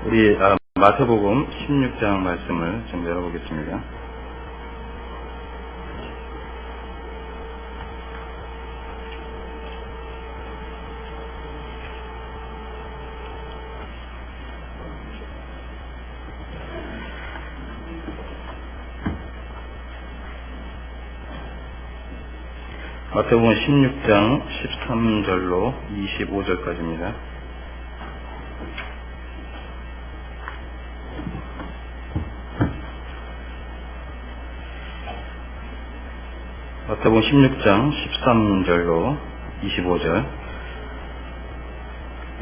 우리 마태복음 16장 말씀을 좀 열어보겠습니다. 마태복음 16장 13절로 25절까지입니다. 마태복음 16장 13절로 25절.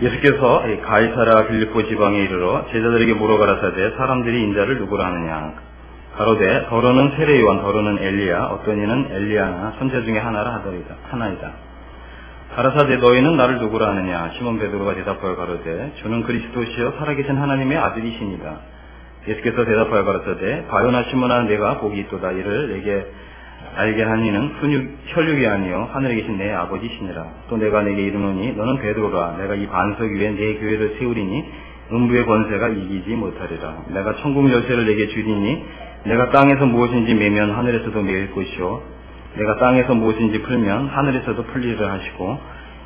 예수께서 가이사랴 빌립보 지방에 이르러 제자들에게 물어가라사대 사람들이 인자를 누구라 하느냐. 가로되 더러는 세례요한, 더러는 엘리야, 어떤 이는 엘리야나 선지 중에 하나라 하나이다. 가라사대 너희는 나를 누구라 하느냐. 시몬 베드로가 대답하여 가로되 주는 그리스도시요 살아계신 하나님의 아들이시니라. 예수께서 대답하여 가라사대 바요나 시몬아 내가 복이 있도다. 이를 내게 알게 한 이는 혈육이 아니요 하늘에 계신 내 아버지시니라. 또 내가 내게 이르노니 너는 베드로라. 내가 이 반석 위에 내 교회를 세우리니 음부의 권세가 이기지 못하리라. 내가 천국 열쇠를 내게 주리니 내가 땅에서 무엇인지 매면 하늘에서도 매일 것이요 내가 땅에서 무엇인지 풀면 하늘에서도 풀리리라 하시고,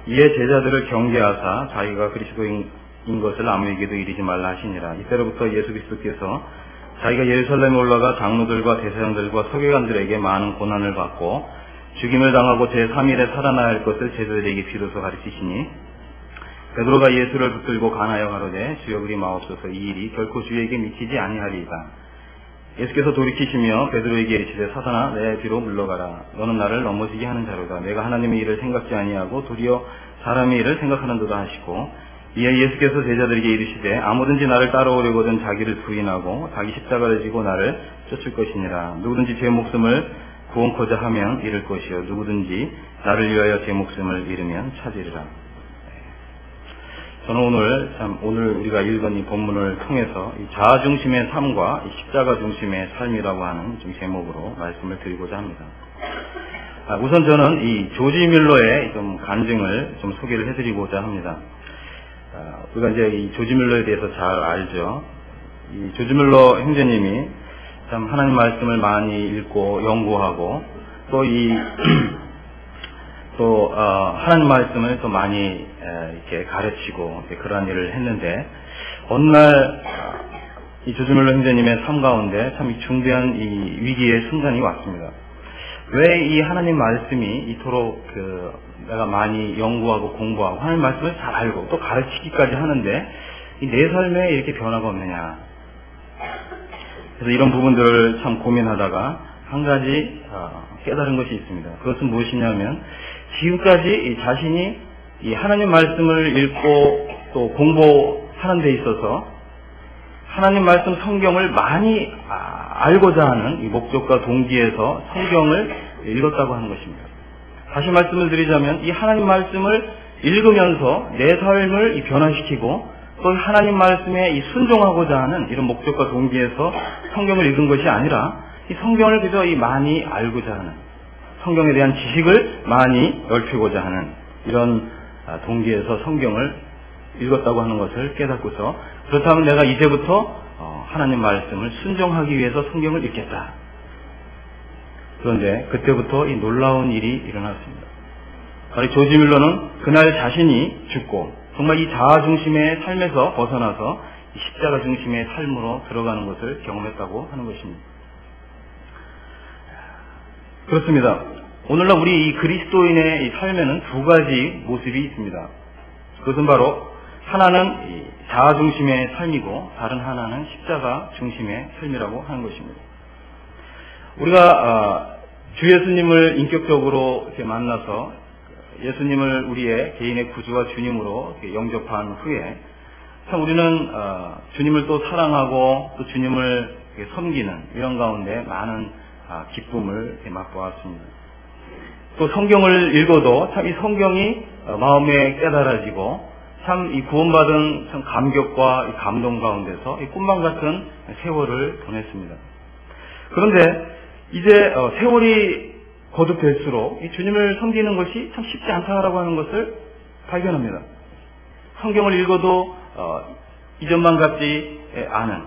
이에 제자들을 경계하사 자기가 그리스도인 것을 아무에게도 이르지 말라 하시니라. 이때로부터 예수 그리스도께서 자기가 예루살렘에 올라가 장로들과 대제사장들과 서기관들에게 많은 고난을 받고 죽임을 당하고 제3일에 살아나야 할 것을 제자들에게 비로소 가르치시니, 베드로가 예수를 붙들고 간하여 가로되 주여 그리 마옵소서. 이 일이 결코 주에게 미치지 아니하리이다. 예수께서 돌이키시며 베드로에게 이르시되 사단아 내 뒤로 물러가라. 너는 나를 넘어지게 하는 자로다. 내가 하나님의 일을 생각지 아니하고 도리어 사람의 일을 생각하는도다 하시고, 이에 예수께서 제자들에게 이르시되 아무든지 나를 따라오려거든 자기를 부인하고 자기 십자가를 지고 나를 쫓을 것이니라. 누구든지 제 목숨을 구원코자 하면 잃을 것이요 누구든지 나를 위하여 제 목숨을 잃으면 찾으리라. 저는 오늘 우리가 읽은 이 본문을 통해서 이 자아 중심의 삶과 이 십자가 중심의 삶이라고 하는 좀 제목으로 말씀을 드리고자 합니다. 우선 저는 이 조지 뮬러의 좀 간증을 좀 소개를 해드리고자 합니다. 우리가 이제 이 조지 뮬러에 대해서 잘 알죠. 이 조지 뮬러 형제님이 참 하나님 말씀을 많이 읽고 연구하고 또 하나님 말씀을 또 많이 이렇게 가르치고 그러한 일을 했는데, 어느 날 이 조지 뮬러 형제님의 삶 가운데 참 중대한 이 위기의 순간이 왔습니다. 왜 이 하나님 말씀이 이토록 내가 많이 연구하고 공부하고 하나님 말씀을 잘 알고 또 가르치기까지 하는데 이 내 삶에 이렇게 변화가 없느냐. 그래서 이런 부분들을 참 고민하다가 한 가지 깨달은 것이 있습니다. 그것은 무엇이냐면, 지금까지 자신이 이 하나님 말씀을 읽고 또 공부하는 데 있어서 하나님 말씀 성경을 많이 알고자 하는 이 목적과 동기에서 성경을 읽었다고 하는 것입니다. 다시 말씀을 드리자면 이 하나님 말씀을 읽으면서 내 삶을 변화시키고 또 하나님 말씀에 이 순종하고자 하는 이런 목적과 동기에서 성경을 읽은 것이 아니라 이 성경을 그저 많이 알고자 하는, 성경에 대한 지식을 많이 넓히고자 하는 이런 동기에서 성경을 읽었다고 하는 것을 깨닫고서, 그렇다면 내가 이제부터 하나님 말씀을 순종하기 위해서 성경을 읽겠다. 그런데 그때부터 이 놀라운 일이 일어났습니다. 바로 조지 뮬러는 그날 자신이 죽고 정말 이 자아 중심의 삶에서 벗어나서 이 십자가 중심의 삶으로 들어가는 것을 경험했다고 하는 것입니다. 그렇습니다. 오늘날 우리 이 그리스도인의 이 삶에는 두 가지 모습이 있습니다. 그것은 바로 하나는 이 자아 중심의 삶이고 다른 하나는 십자가 중심의 삶이라고 하는 것입니다. 우리가 주 예수님을 인격적으로 이렇게 만나서 예수님을 우리의 개인의 구주와 주님으로 이렇게 영접한 후에 참 우리는 주님을 또 사랑하고 또 주님을 섬기는 이런 가운데 많은 기쁨을 맛보았습니다. 또 성경을 읽어도 참 이 성경이 마음에 깨달아지고 참 이 구원받은 참 감격과 이 감동 가운데서 이 꿈만 같은 세월을 보냈습니다. 그런데 이제 세월이 거듭될수록 이 주님을 섬기는 것이 참 쉽지 않다라고 하는 것을 발견합니다. 성경을 읽어도 이전만 같지 않은,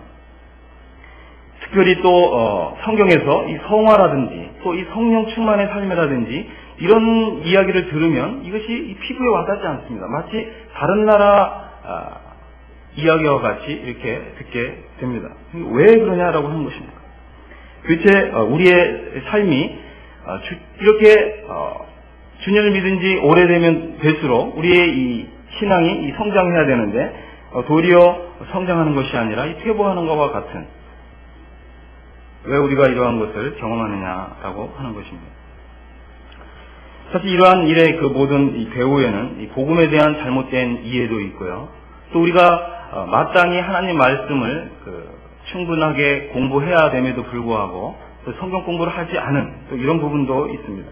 특별히 또 성경에서 이 성화라든지 또 이 성령 충만의 삶이라든지 이런 이야기를 들으면 이것이 이 피부에 와닿지 않습니다. 마치 다른 나라 이야기와 같이 이렇게 듣게 됩니다. 왜 그러냐라고 하는 것입니다. 도대체 우리의 삶이 이렇게 주님을 믿은 지 오래되면 될수록 우리의 이 신앙이 성장해야 되는데 도리어 성장하는 것이 아니라 이 퇴보하는 것과 같은, 왜 우리가 이러한 것을 경험하느냐라고 하는 것입니다. 사실 이러한 일의 그 모든 이 배후에는 이 복음에 대한 잘못된 이해도 있고요. 또 우리가 마땅히 하나님 말씀을 충분하게 공부해야 됨에도 불구하고 또 성경 공부를 하지 않은 또 이런 부분도 있습니다.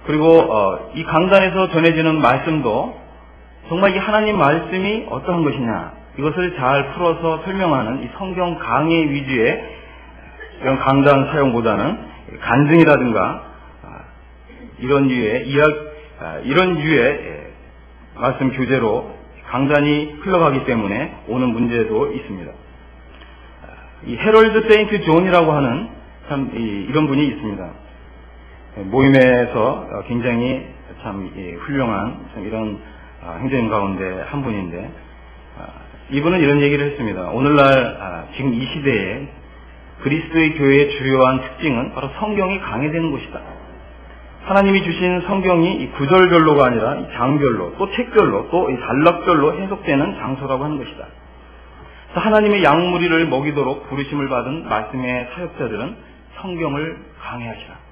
그리고 이 강단에서 전해지는 말씀도 정말 이 하나님 말씀이 어떤 것이냐, 이것을 잘 풀어서 설명하는 이 성경 강의 위주의 이런 강단 사용보다는 간증이라든가 이런 유의 말씀 교재로 강단이 흘러가기 때문에 오는 문제도 있습니다. 이 헤럴드 세인트 존이라고 하는 참 이런 분이 있습니다. 모임에서 굉장히 참 훌륭한 참 이런 행정인 가운데 한 분인데, 이분은 이런 얘기를 했습니다. 오늘날 지금 이 시대에 그리스도의 교회의 주요한 특징은 바로 성경이 강해되는 것이다. 하나님이 주신 성경이 이 구절별로가 아니라 이 장별로, 또 책별로, 또 이 단락별로 해석되는 장소라고 하는 것이다. 하나님의 양무리를 먹이도록 부르심을 받은 말씀의 사역자들은 성경을 강해하시라.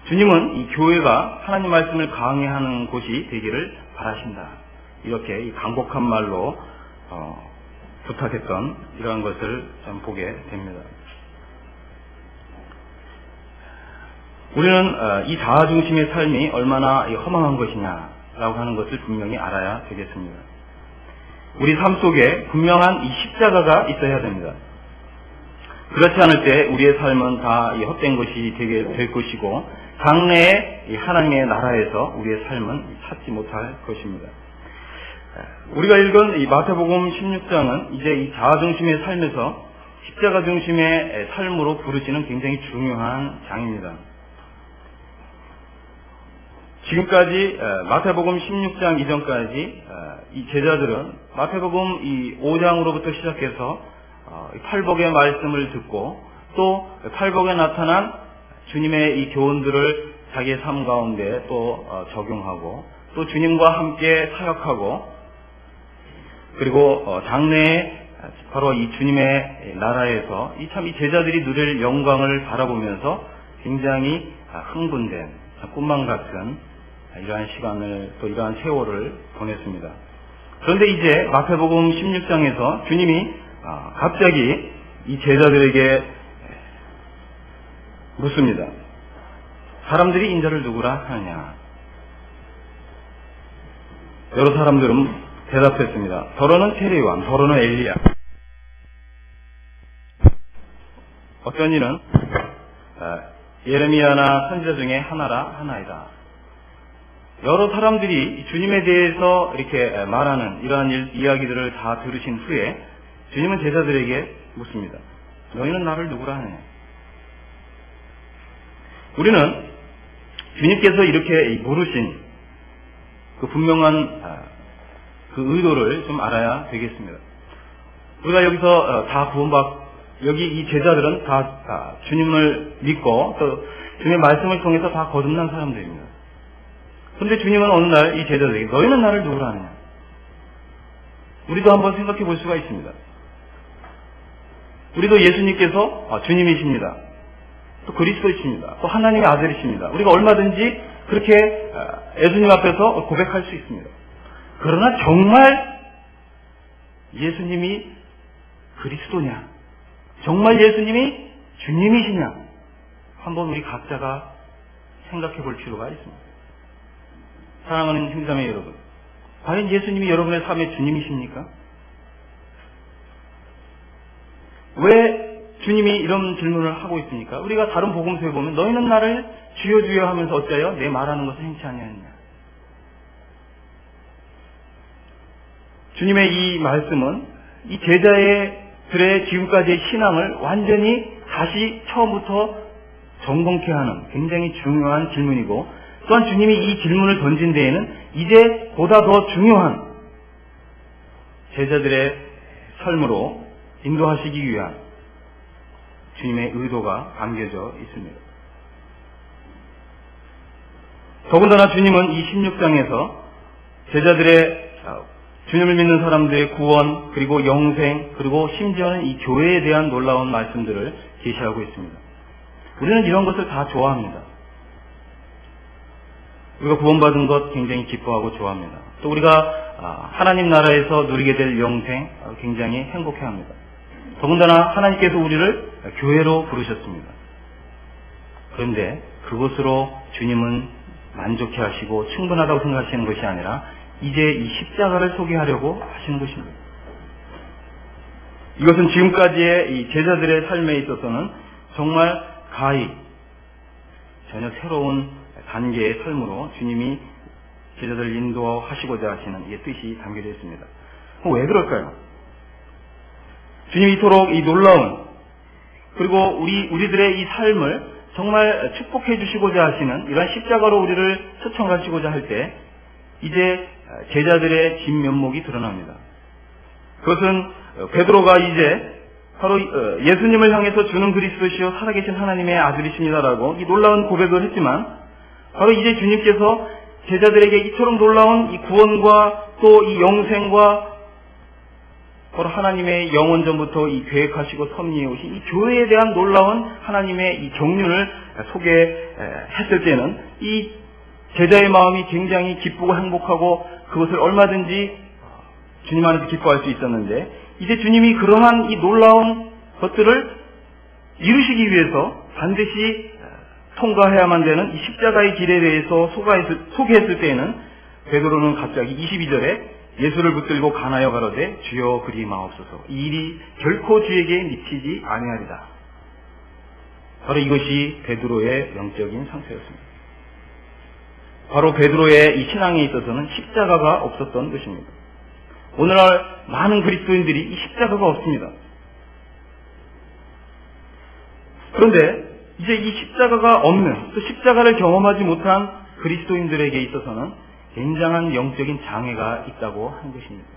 주님은 이 교회가 하나님 말씀을 강해하는 곳이 되기를 바라신다. 이렇게 이 간곡한 말로 부탁했던 이러한 것을 좀 보게 됩니다. 우리는 이 자아중심의 삶이 얼마나 허망한 것이냐라고 하는 것을 분명히 알아야 되겠습니다. 우리 삶 속에 분명한 이 십자가가 있어야 됩니다. 그렇지 않을 때 우리의 삶은 다 헛된 것이 되게 될 것이고, 장래의 하나님의 나라에서 우리의 삶은 찾지 못할 것입니다. 우리가 읽은 이 마태복음 16장은 이제 이 자아중심의 삶에서 십자가 중심의 삶으로 부르시는 굉장히 중요한 장입니다. 지금까지 마태복음 16장 이전까지 이 제자들은 마태복음 이 5장으로부터 시작해서 팔복의 말씀을 듣고 또 팔복에 나타난 주님의 이 교훈들을 자기의 삶 가운데 또 적용하고 또 주님과 함께 사역하고, 그리고 장래에 바로 이 주님의 나라에서 이 제자들이 누릴 영광을 바라보면서 굉장히 흥분된 꿈만 같은 이러한 시간을, 또 이러한 세월을 보냈습니다. 그런데 이제 마태복음 16장에서 주님이 갑자기 이 제자들에게 묻습니다. 사람들이 인자를 누구라 하느냐? 여러 사람들은 대답했습니다. 더러는 세례요한, 더러는 엘리야. 어떤 이는 예레미야나 선지자 중에 하나이다. 여러 사람들이 주님에 대해서 이렇게 말하는 이러한 이야기들을 다 들으신 후에 주님은 제자들에게 묻습니다. 너희는 나를 누구라 하느냐? 우리는 주님께서 이렇게 물으신 그 분명한 그 의도를 좀 알아야 되겠습니다. 우리가 여기서 다 여기 이 제자들은 다 주님을 믿고 또 주님의 말씀을 통해서 다 거듭난 사람들입니다. 그런데 주님은 어느 날 이 제자들에게 너희는 나를 누구라 하느냐? 우리도 한번 생각해 볼 수가 있습니다. 우리도 예수님께서 주님이십니다. 또 그리스도이십니다. 또 하나님의 아들이십니다. 우리가 얼마든지 그렇게 예수님 앞에서 고백할 수 있습니다. 그러나 정말 예수님이 그리스도냐? 정말 예수님이 주님이시냐? 한번 우리 각자가 생각해 볼 필요가 있습니다. 사랑하는 형제자매 여러분, 과연 예수님이 여러분의 삶의 주님이십니까? 왜 주님이 이런 질문을 하고 있습니까? 우리가 다른 복음서에 보면 너희는 나를 주여 주여 하면서 어째요? 내 말하는 것을 행치 아니하느냐? 주님의 이 말씀은 이 제자들의 지금까지의 신앙을 완전히 다시 처음부터 점검케 하는 굉장히 중요한 질문이고, 또한 주님이 이 질문을 던진 데에는 이제 보다 더 중요한 제자들의 삶으로 인도하시기 위한 주님의 의도가 담겨져 있습니다. 더군다나 주님은 이 16장에서 제자들의 주님을 믿는 사람들의 구원, 그리고 영생, 그리고 심지어는 이 교회에 대한 놀라운 말씀들을 제시하고 있습니다. 우리는 이런 것을 다 좋아합니다. 우리가 구원받은 것 굉장히 기뻐하고 좋아합니다. 또 우리가 하나님 나라에서 누리게 될 영생 굉장히 행복해합니다. 더군다나 하나님께서 우리를 교회로 부르셨습니다. 그런데 그것으로 주님은 만족해 하시고 충분하다고 생각하시는 것이 아니라 이제 이 십자가를 소개하려고 하시는 것입니다. 이것은 지금까지의 이 제자들의 삶에 있어서는 정말 가히 전혀 새로운 단계의 삶으로 주님이 제자들을 인도하시고자 하시는 이 뜻이 담겨져 있습니다. 왜 그럴까요? 주님이 이토록 이 놀라운, 그리고 우리들의 이 삶을 정말 축복해 주시고자 하시는 이러한 십자가로 우리를 초청하시고자 할 때 이제 제자들의 진면목이 드러납니다. 그것은 베드로가 이제 바로 예수님을 향해서 주는 그리스도시요 살아계신 하나님의 아들이십니다라고 이 놀라운 고백을 했지만, 바로 이제 주님께서 제자들에게 이처럼 놀라운 이 구원과 또 이 영생과 바로 하나님의 영원전부터 이 계획하시고 섭리해 오신 이 교회에 대한 놀라운 하나님의 이 경륜을 소개했을 때는 이 제자의 마음이 굉장히 기쁘고 행복하고 그것을 얼마든지 주님 안에서 기뻐할 수 있었는데, 이제 주님이 그러한 이 놀라운 것들을 이루시기 위해서 반드시 통과해야만 되는 이 십자가의 길에 대해서 소개했을 때에는 베드로는 갑자기 22절에 예수를 붙들고 가나여 가로되 주여 그리 마옵소서, 이 일이 결코 주에게 미치지 아니하리다. 바로 이것이 베드로의 영적인 상태였습니다. 바로 베드로의 이 신앙에 있어서는 십자가가 없었던 것입니다. 오늘날 많은 그리스도인들이 이 십자가가 없습니다. 그런데 이제 이 십자가가 없는, 또 십자가를 경험하지 못한 그리스도인들에게 있어서는 굉장한 영적인 장애가 있다고 하는 것입니다.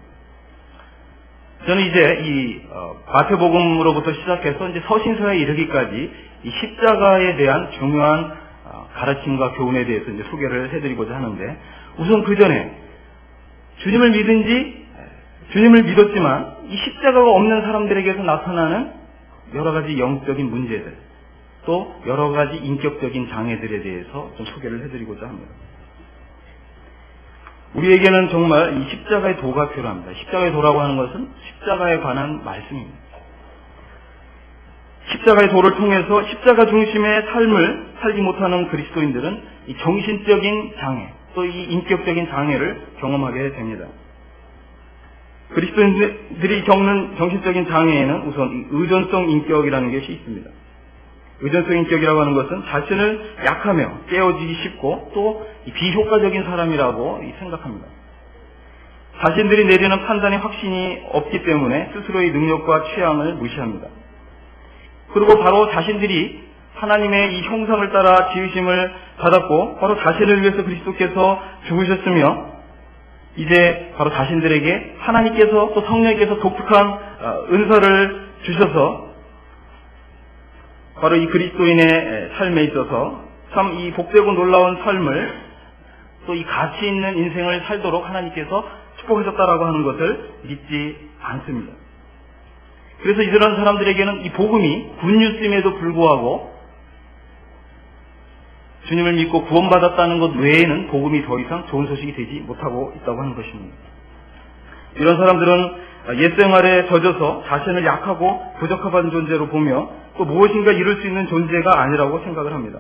저는 이제 이 마태복음으로부터 시작해서 이제 서신서에 이르기까지 이 십자가에 대한 중요한 가르침과 교훈에 대해서 이제 소개를 해드리고자 하는데, 우선 그 전에 주님을 믿었지만 이 십자가가 없는 사람들에게서 나타나는 여러 가지 영적인 문제들, 또 여러 가지 인격적인 장애들에 대해서 좀 소개를 해드리고자 합니다. 우리에게는 정말 이 십자가의 도가 필요합니다. 십자가의 도라고 하는 것은 십자가에 관한 말씀입니다. 십자가의 도를 통해서 십자가 중심의 삶을 살지 못하는 그리스도인들은 이 정신적인 장애, 또 이 인격적인 장애를 경험하게 됩니다. 그리스도인들이 겪는 정신적인 장애에는 우선 이 의존성 인격이라는 것이 있습니다. 의존성 인격이라고 하는 것은 자신을 약하며 깨어지기 쉽고 또 비효과적인 사람이라고 생각합니다. 자신들이 내리는 판단에 확신이 없기 때문에 스스로의 능력과 취향을 무시합니다. 그리고 바로 자신들이 하나님의 이 형상을 따라 지으심을 받았고 바로 자신을 위해서 그리스도께서 죽으셨으며, 이제 바로 자신들에게 하나님께서 또 성령께서 독특한 은사를 주셔서 바로 이 그리스도인의 삶에 있어서 참 이 복되고 놀라운 삶을, 또 이 가치 있는 인생을 살도록 하나님께서 축복하셨다라고 하는 것을 믿지 않습니다. 그래서 이런 사람들에게는 이 복음이 굿뉴스임에도 불구하고 주님을 믿고 구원받았다는 것 외에는 복음이 더 이상 좋은 소식이 되지 못하고 있다고 하는 것입니다. 이런 사람들은 옛생활에 젖어서 자신을 약하고 부적합한 존재로 보며 또 무엇인가 이룰 수 있는 존재가 아니라고 생각을 합니다.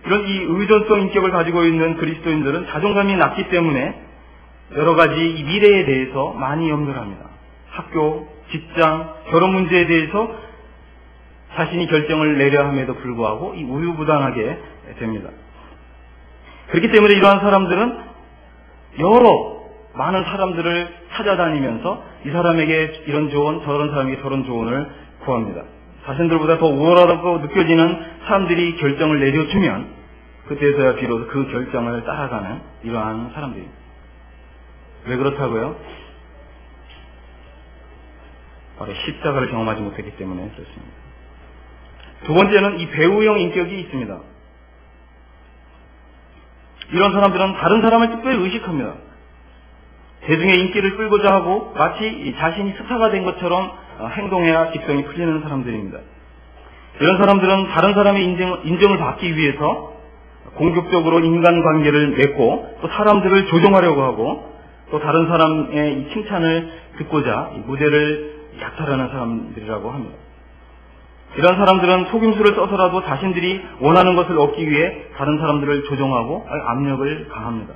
이런 이 의존성 인격을 가지고 있는 그리스도인들은 자존감이 낮기 때문에 여러 가지 이 미래에 대해서 많이 염려를 합니다. 학교, 직장, 결혼 문제에 대해서 자신이 결정을 내려야 함에도 불구하고 이 우유부단하게 됩니다. 그렇기 때문에 이러한 사람들은 여러 많은 사람들을 찾아다니면서 이 사람에게 이런 조언, 저런 사람에게 저런 조언을 구합니다. 자신들보다 더 우월하다고 느껴지는 사람들이 결정을 내려주면 그때서야 비로소 그 결정을 따라가는 이러한 사람들입니다. 왜 그렇다고요? 바로 십자가를 경험하지 못했기 때문에 그렇습니다. 두 번째는 이 배우형 인격이 있습니다. 이런 사람들은 다른 사람을 특별히 의식합니다. 대중의 인기를 끌고자 하고 마치 자신이 스타가 된 것처럼 행동해야 직성이 풀리는 사람들입니다. 이런 사람들은 다른 사람의 인정을 받기 위해서 공격적으로 인간관계를 맺고 또 사람들을 조종하려고 하고 또 다른 사람의 이 칭찬을 듣고자 이 무대를 약탈하는 사람들이라고 합니다. 이런 사람들은 속임수를 써서라도 자신들이 원하는 것을 얻기 위해 다른 사람들을 조종하고 압력을 가합니다.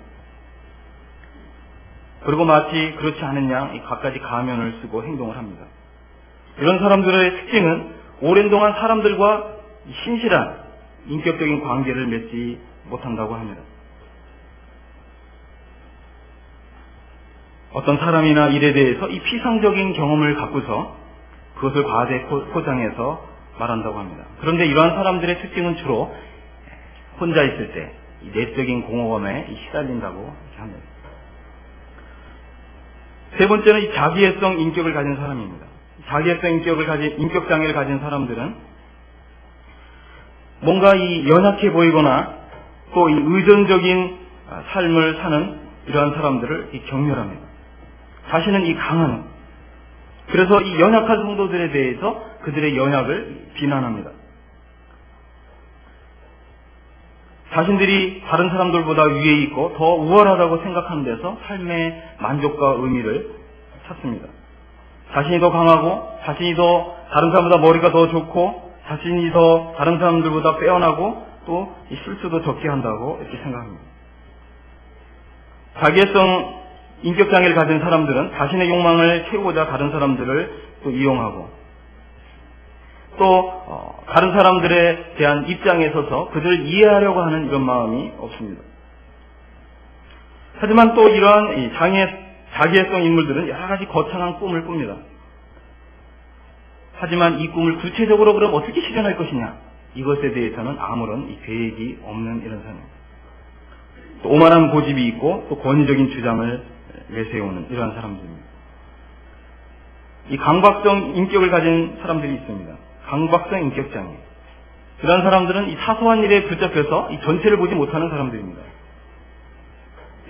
그리고 마치 그렇지 않은 양 갖가지 가면을 쓰고 행동을 합니다. 이런 사람들의 특징은 오랜 동안 사람들과 신실한 인격적인 관계를 맺지 못한다고 합니다. 어떤 사람이나 일에 대해서 이 피상적인 경험을 갖고서 그것을 과대 포장해서 말한다고 합니다. 그런데 이러한 사람들의 특징은 주로 혼자 있을 때 내적인 공허감에 시달린다고 합니다. 세 번째는 이 자기애성 인격을 가진 사람입니다. 자기애성 인격 장애를 가진 사람들은 뭔가 이 연약해 보이거나 또 이 의존적인 삶을 사는 이러한 사람들을 경멸합니다. 자신은 이 강한, 그래서 이 연약한 성도들에 대해서 그들의 연약을 비난합니다. 자신들이 다른 사람들보다 위에 있고 더 우월하다고 생각하는 데서 삶의 만족과 의미를 찾습니다. 자신이 더 강하고 자신이 더 다른 사람보다 머리가 더 좋고 자신이 더 다른 사람들보다 빼어나고 또 실수도 적게 한다고 이렇게 생각합니다. 자기애성 인격장애를 가진 사람들은 자신의 욕망을 채우고자 다른 사람들을 또 이용하고 또 다른 사람들에 대한 입장에 서서 그들을 이해하려고 하는 이런 마음이 없습니다. 하지만 또 이러한 자기애성 인물들은 여러 가지 거창한 꿈을 꿉니다. 하지만 이 꿈을 구체적으로 그럼 어떻게 실현할 것이냐, 이것에 대해서는 아무런 계획이 없는 이런 사람입니다. 또 오만한 고집이 있고 또 권위적인 주장을 내세우는 이러한 사람들입니다. 이 강박성 인격을 가진 사람들이 있습니다. 강박성 인격장애. 그런 사람들은 이 사소한 일에 붙잡혀서 이 전체를 보지 못하는 사람들입니다.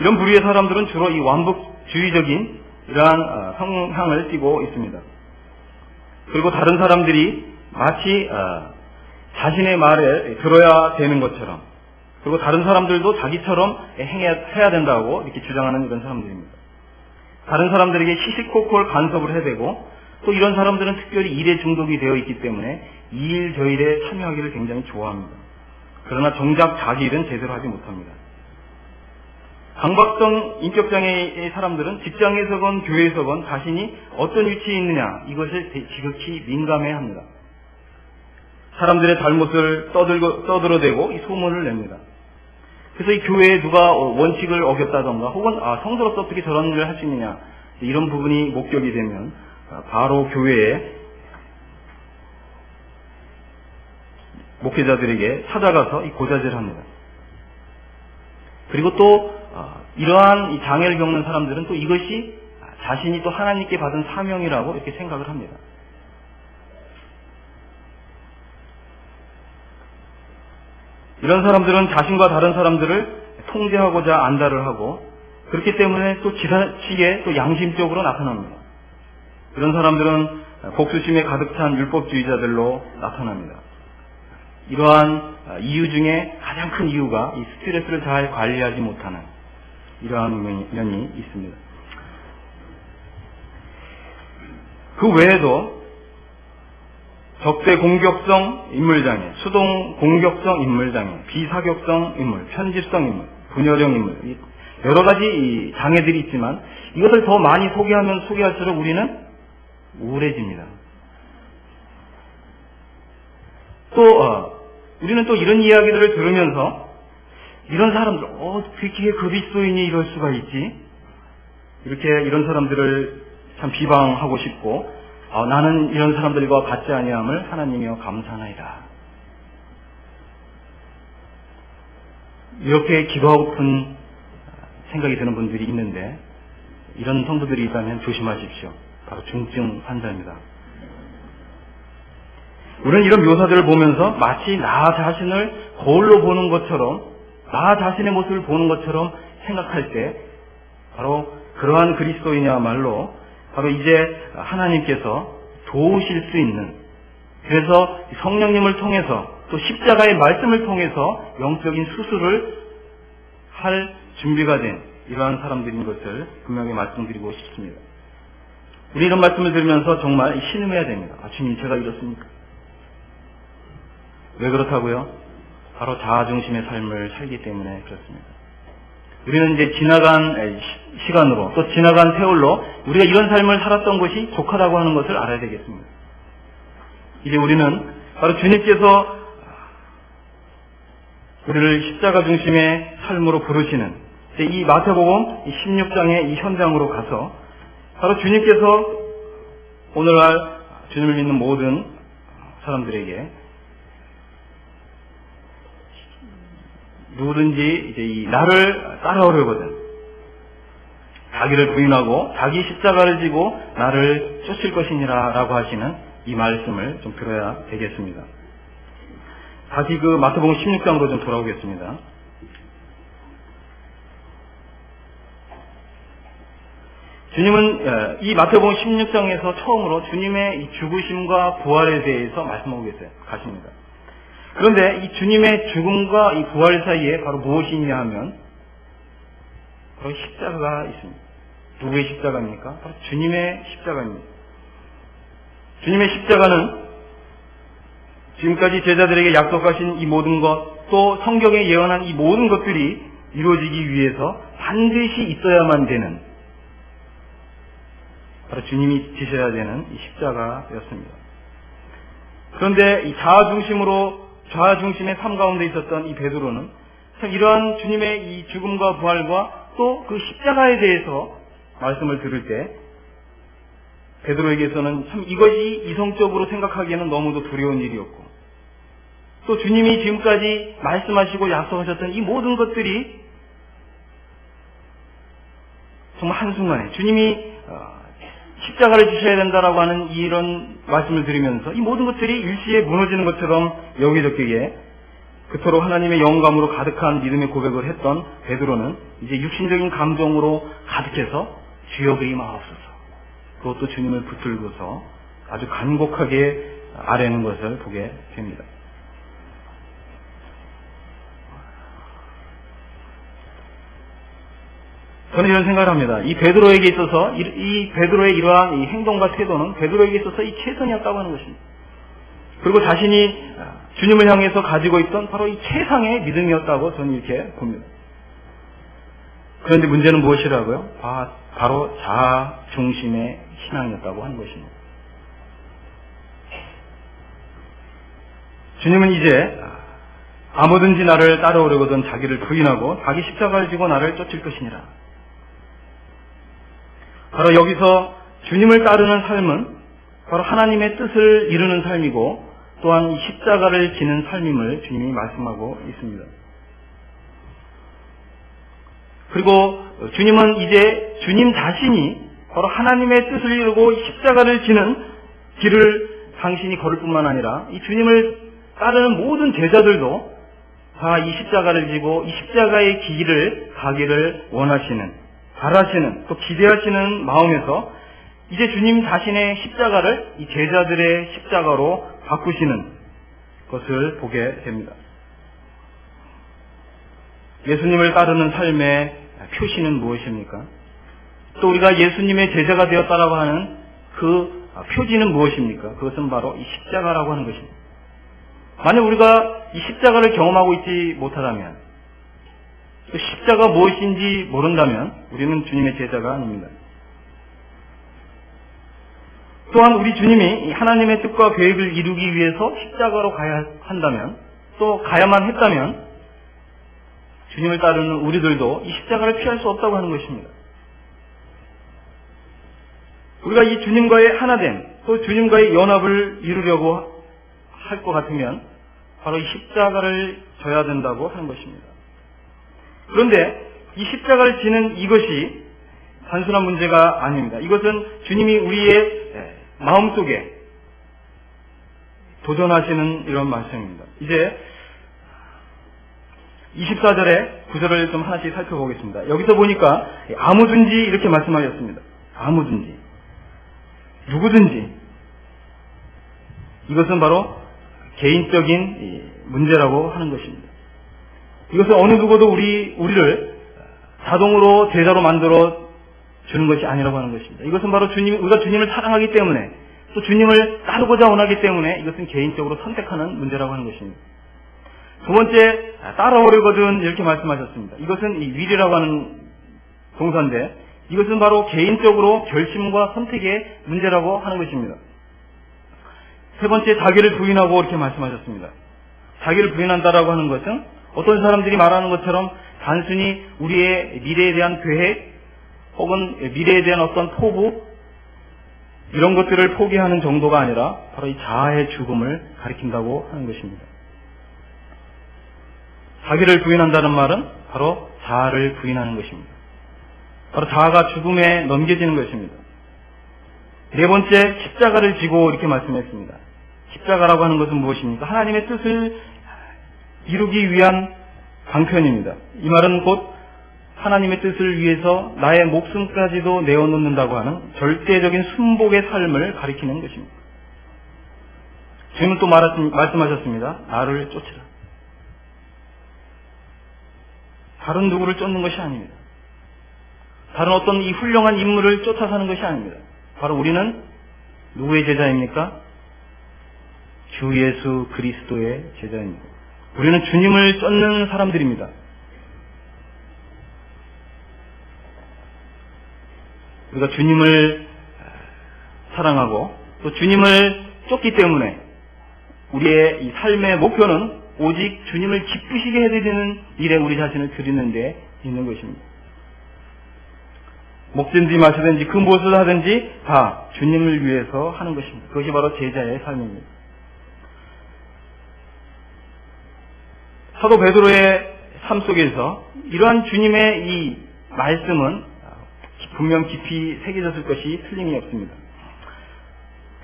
이런 부류의 사람들은 주로 이 완벽주의적인 이러한 성향을 띠고 있습니다. 그리고 다른 사람들이 마치 자신의 말에 들어야 되는 것처럼, 그리고 다른 사람들도 자기처럼 해야 된다고 이렇게 주장하는 이런 사람들입니다. 다른 사람들에게 시시콜콜 간섭을 해대고 또 이런 사람들은 특별히 일에 중독이 되어 있기 때문에 이 일 저 일에 참여하기를 굉장히 좋아합니다. 그러나 정작 자기 일은 제대로 하지 못합니다. 강박성 인격장애의 사람들은 직장에서건 교회에서건 자신이 어떤 위치에 있느냐, 이것을 지극히 민감해야 합니다. 사람들의 잘못을 떠들어대고 이 소문을 냅니다. 그래서 이 교회에 누가 원칙을 어겼다던가 혹은 성도로서 어떻게 저런 일을 할 수 있느냐, 이런 부분이 목격이 되면 바로 교회에 목회자들에게 찾아가서 이 고자질합니다. 그리고 또 이러한 이 장애를 겪는 사람들은 또 이것이 자신이 또 하나님께 받은 사명이라고 이렇게 생각을 합니다. 이런 사람들은 자신과 다른 사람들을 통제하고자 안달을 하고 그렇기 때문에 또 지나치게 또 양심적으로 나타납니다. 이런 사람들은 복수심에 가득 찬 율법주의자들로 나타납니다. 이러한 이유 중에 가장 큰 이유가 이 스트레스를 잘 관리하지 못하는 이러한 면이 있습니다. 그 외에도 적대 공격성 인물장애, 수동 공격성 인물장애, 비사격성 인물, 편집성 인물, 분열형 인물, 여러 가지 이 장애들이 있지만 이것을 더 많이 소개하면 소개할수록 우리는 우울해집니다. 또 우리는 또 이런 이야기들을 들으면서 이런 사람들 어떻게 급이 쏘이니 이럴 수가 있지? 이렇게 이런 사람들을 참 비방하고 싶고 나는 이런 사람들과 같지 아니함을 하나님이여 감사하나이다. 이렇게 기도하고픈 생각이 드는 분들이 있는데 이런 성도들이 있다면 조심하십시오. 바로 중증 환자입니다. 우리는 이런 묘사들을 보면서 마치 나 자신을 거울로 보는 것처럼 나 자신의 모습을 보는 것처럼 생각할 때 바로 그러한 그리스도이냐말로 바로 이제 하나님께서 도우실 수 있는, 그래서 성령님을 통해서 또 십자가의 말씀을 통해서 영적인 수술을 할 준비가 된 이러한 사람들인 것을 분명히 말씀드리고 싶습니다. 우리 이런 말씀을 들으면서 정말 신음해야 됩니다. 주님, 제가 이렇습니까? 왜 그렇다고요? 바로 자아중심의 삶을 살기 때문에 그렇습니다. 우리는 이제 지나간 시간으로 또 지나간 세월로 우리가 이런 삶을 살았던 것이 족하다고 하는 것을 알아야 되겠습니다. 이제 우리는 바로 주님께서 우리를 십자가 중심의 삶으로 부르시는 이 마태복음 16장의 이 현장으로 가서 바로 주님께서 오늘날 주님을 믿는 모든 사람들에게 누구든지 이제 이 나를 따라오려거든 자기를 부인하고 자기 십자가를 지고 나를 쫓을 것이니라라고 하시는 이 말씀을 좀 들어야 되겠습니다. 다시 그 마태복음 16장으로 좀 돌아오겠습니다. 주님은 이 마태복음 16장에서 처음으로 주님의 이 죽으심과 부활에 대해서 말씀하고 가십니다. 그런데 이 주님의 죽음과 이 부활 사이에 바로 무엇이 있냐 하면 바로 십자가가 있습니다. 누구의 십자가입니까? 바로 주님의 십자가입니다. 주님의 십자가는 지금까지 제자들에게 약속하신 이 모든 것, 또 성경에 예언한 이 모든 것들이 이루어지기 위해서 반드시 있어야만 되는 바로 주님이 지셔야 되는 이 십자가였습니다. 그런데 이 자아중심의 삶 가운데 있었던 이 베드로는 참 이러한 주님의 이 죽음과 부활과 또 그 십자가에 대해서 말씀을 들을 때 베드로에게서는 참 이것이 이성적으로 생각하기에는 너무도 두려운 일이었고 또 주님이 지금까지 말씀하시고 약속하셨던 이 모든 것들이 정말 한순간에 주님이 십자가를 지셔야 된다라고 하는 이런 말씀을 드리면서 이 모든 것들이 일시에 무너지는 것처럼 여기저기에 그토록 하나님의 영감으로 가득한 믿음의 고백을 했던 베드로는 이제 육신적인 감정으로 가득해서 주여 그리마옵소서, 그것도 주님을 붙들고서 아주 간곡하게 아뢰는 것을 보게 됩니다. 저는 이런 생각을 합니다. 이 베드로에게 있어서 이 베드로의 이러한 이 행동과 태도는 베드로에게 있어서 이 최선이었다고 하는 것입니다. 그리고 자신이 주님을 향해서 가지고 있던 바로 이 최상의 믿음이었다고 저는 이렇게 봅니다. 그런데 문제는 무엇이라고요? 바로 자아 중심의 신앙이었다고 하는 것입니다. 주님은 이제 아무든지 나를 따라오려거든 자기를 부인하고 자기 십자가를 지고 나를 쫓을 것이니라. 바로 여기서 주님을 따르는 삶은 바로 하나님의 뜻을 이루는 삶이고 또한 이 십자가를 지는 삶임을 주님이 말씀하고 있습니다. 그리고 주님은 이제 주님 자신이 바로 하나님의 뜻을 이루고 십자가를 지는 길을 당신이 걸을 뿐만 아니라 이 주님을 따르는 모든 제자들도 다 이 십자가를 지고 이 십자가의 길을 가기를 원하시는, 바라시는, 또 기대하시는 마음에서 이제 주님 자신의 십자가를 이 제자들의 십자가로 바꾸시는 것을 보게 됩니다. 예수님을 따르는 삶의 표시는 무엇입니까? 또 우리가 예수님의 제자가 되었다라고 하는 그 표지는 무엇입니까? 그것은 바로 이 십자가라고 하는 것입니다. 만약 우리가 이 십자가를 경험하고 있지 못하다면, 또 십자가 무엇인지 모른다면 우리는 주님의 제자가 아닙니다. 또한 우리 주님이 하나님의 뜻과 계획을 이루기 위해서 십자가로 가야 한다면, 또 가야만 했다면 주님을 따르는 우리들도 이 십자가를 피할 수 없다고 하는 것입니다. 우리가 이 주님과의 하나됨, 또 주님과의 연합을 이루려고 할 것 같으면 바로 이 십자가를 져야 된다고 하는 것입니다. 그런데 이 십자가를 지는 이것이 단순한 문제가 아닙니다. 이것은 주님이 우리의 마음속에 도전하시는 이런 말씀입니다. 이제 24절의 구절을 좀 하나씩 살펴보겠습니다. 여기서 보니까 아무든지 이렇게 말씀하셨습니다. 아무든지, 누구든지. 이것은 바로 개인적인 문제라고 하는 것입니다. 이것은 어느 누구도 우리를 자동으로 제자로 만들어 주는 것이 아니라고 하는 것입니다. 이것은 바로 우리가 주님을 사랑하기 때문에, 또 주님을 따르고자 원하기 때문에 이것은 개인적으로 선택하는 문제라고 하는 것입니다. 두 번째, 따라오려거든 이렇게 말씀하셨습니다. 이것은 이 will이라고 하는 동사인데 이것은 바로 개인적으로 결심과 선택의 문제라고 하는 것입니다. 세 번째, 자기를 부인하고 이렇게 말씀하셨습니다. 자기를 부인한다라고 하는 것은 어떤 사람들이 말하는 것처럼 단순히 우리의 미래에 대한 계획 혹은 미래에 대한 어떤 포부 이런 것들을 포기하는 정도가 아니라 바로 이 자아의 죽음을 가리킨다고 하는 것입니다. 자기를 부인한다는 말은 바로 자아를 부인하는 것입니다. 바로 자아가 죽음에 넘겨지는 것입니다. 네 번째, 십자가를 지고 이렇게 말씀했습니다. 십자가라고 하는 것은 무엇입니까? 하나님의 뜻을 이루기 위한 방편입니다. 이 말은 곧 하나님의 뜻을 위해서 나의 목숨까지도 내어놓는다고 하는 절대적인 순복의 삶을 가리키는 것입니다. 주님은 또 말씀하셨습니다. 나를 쫓으라. 다른 누구를 쫓는 것이 아닙니다. 다른 어떤 이 훌륭한 인물을 쫓아 사는 것이 아닙니다. 바로 우리는 누구의 제자입니까? 주 예수 그리스도의 제자입니다. 우리는 주님을 쫓는 사람들입니다. 우리가 주님을 사랑하고 또 주님을 쫓기 때문에 우리의 이 삶의 목표는 오직 주님을 기쁘시게 해드리는 일에 우리 자신을 드리는 데 있는 것입니다. 먹든지 마시든지 그 무엇을 하든지 다 주님을 위해서 하는 것입니다. 그것이 바로 제자의 삶입니다. 사도 베드로의 삶 속에서 이러한 주님의 이 말씀은 분명 깊이 새겨졌을 것이 틀림이 없습니다.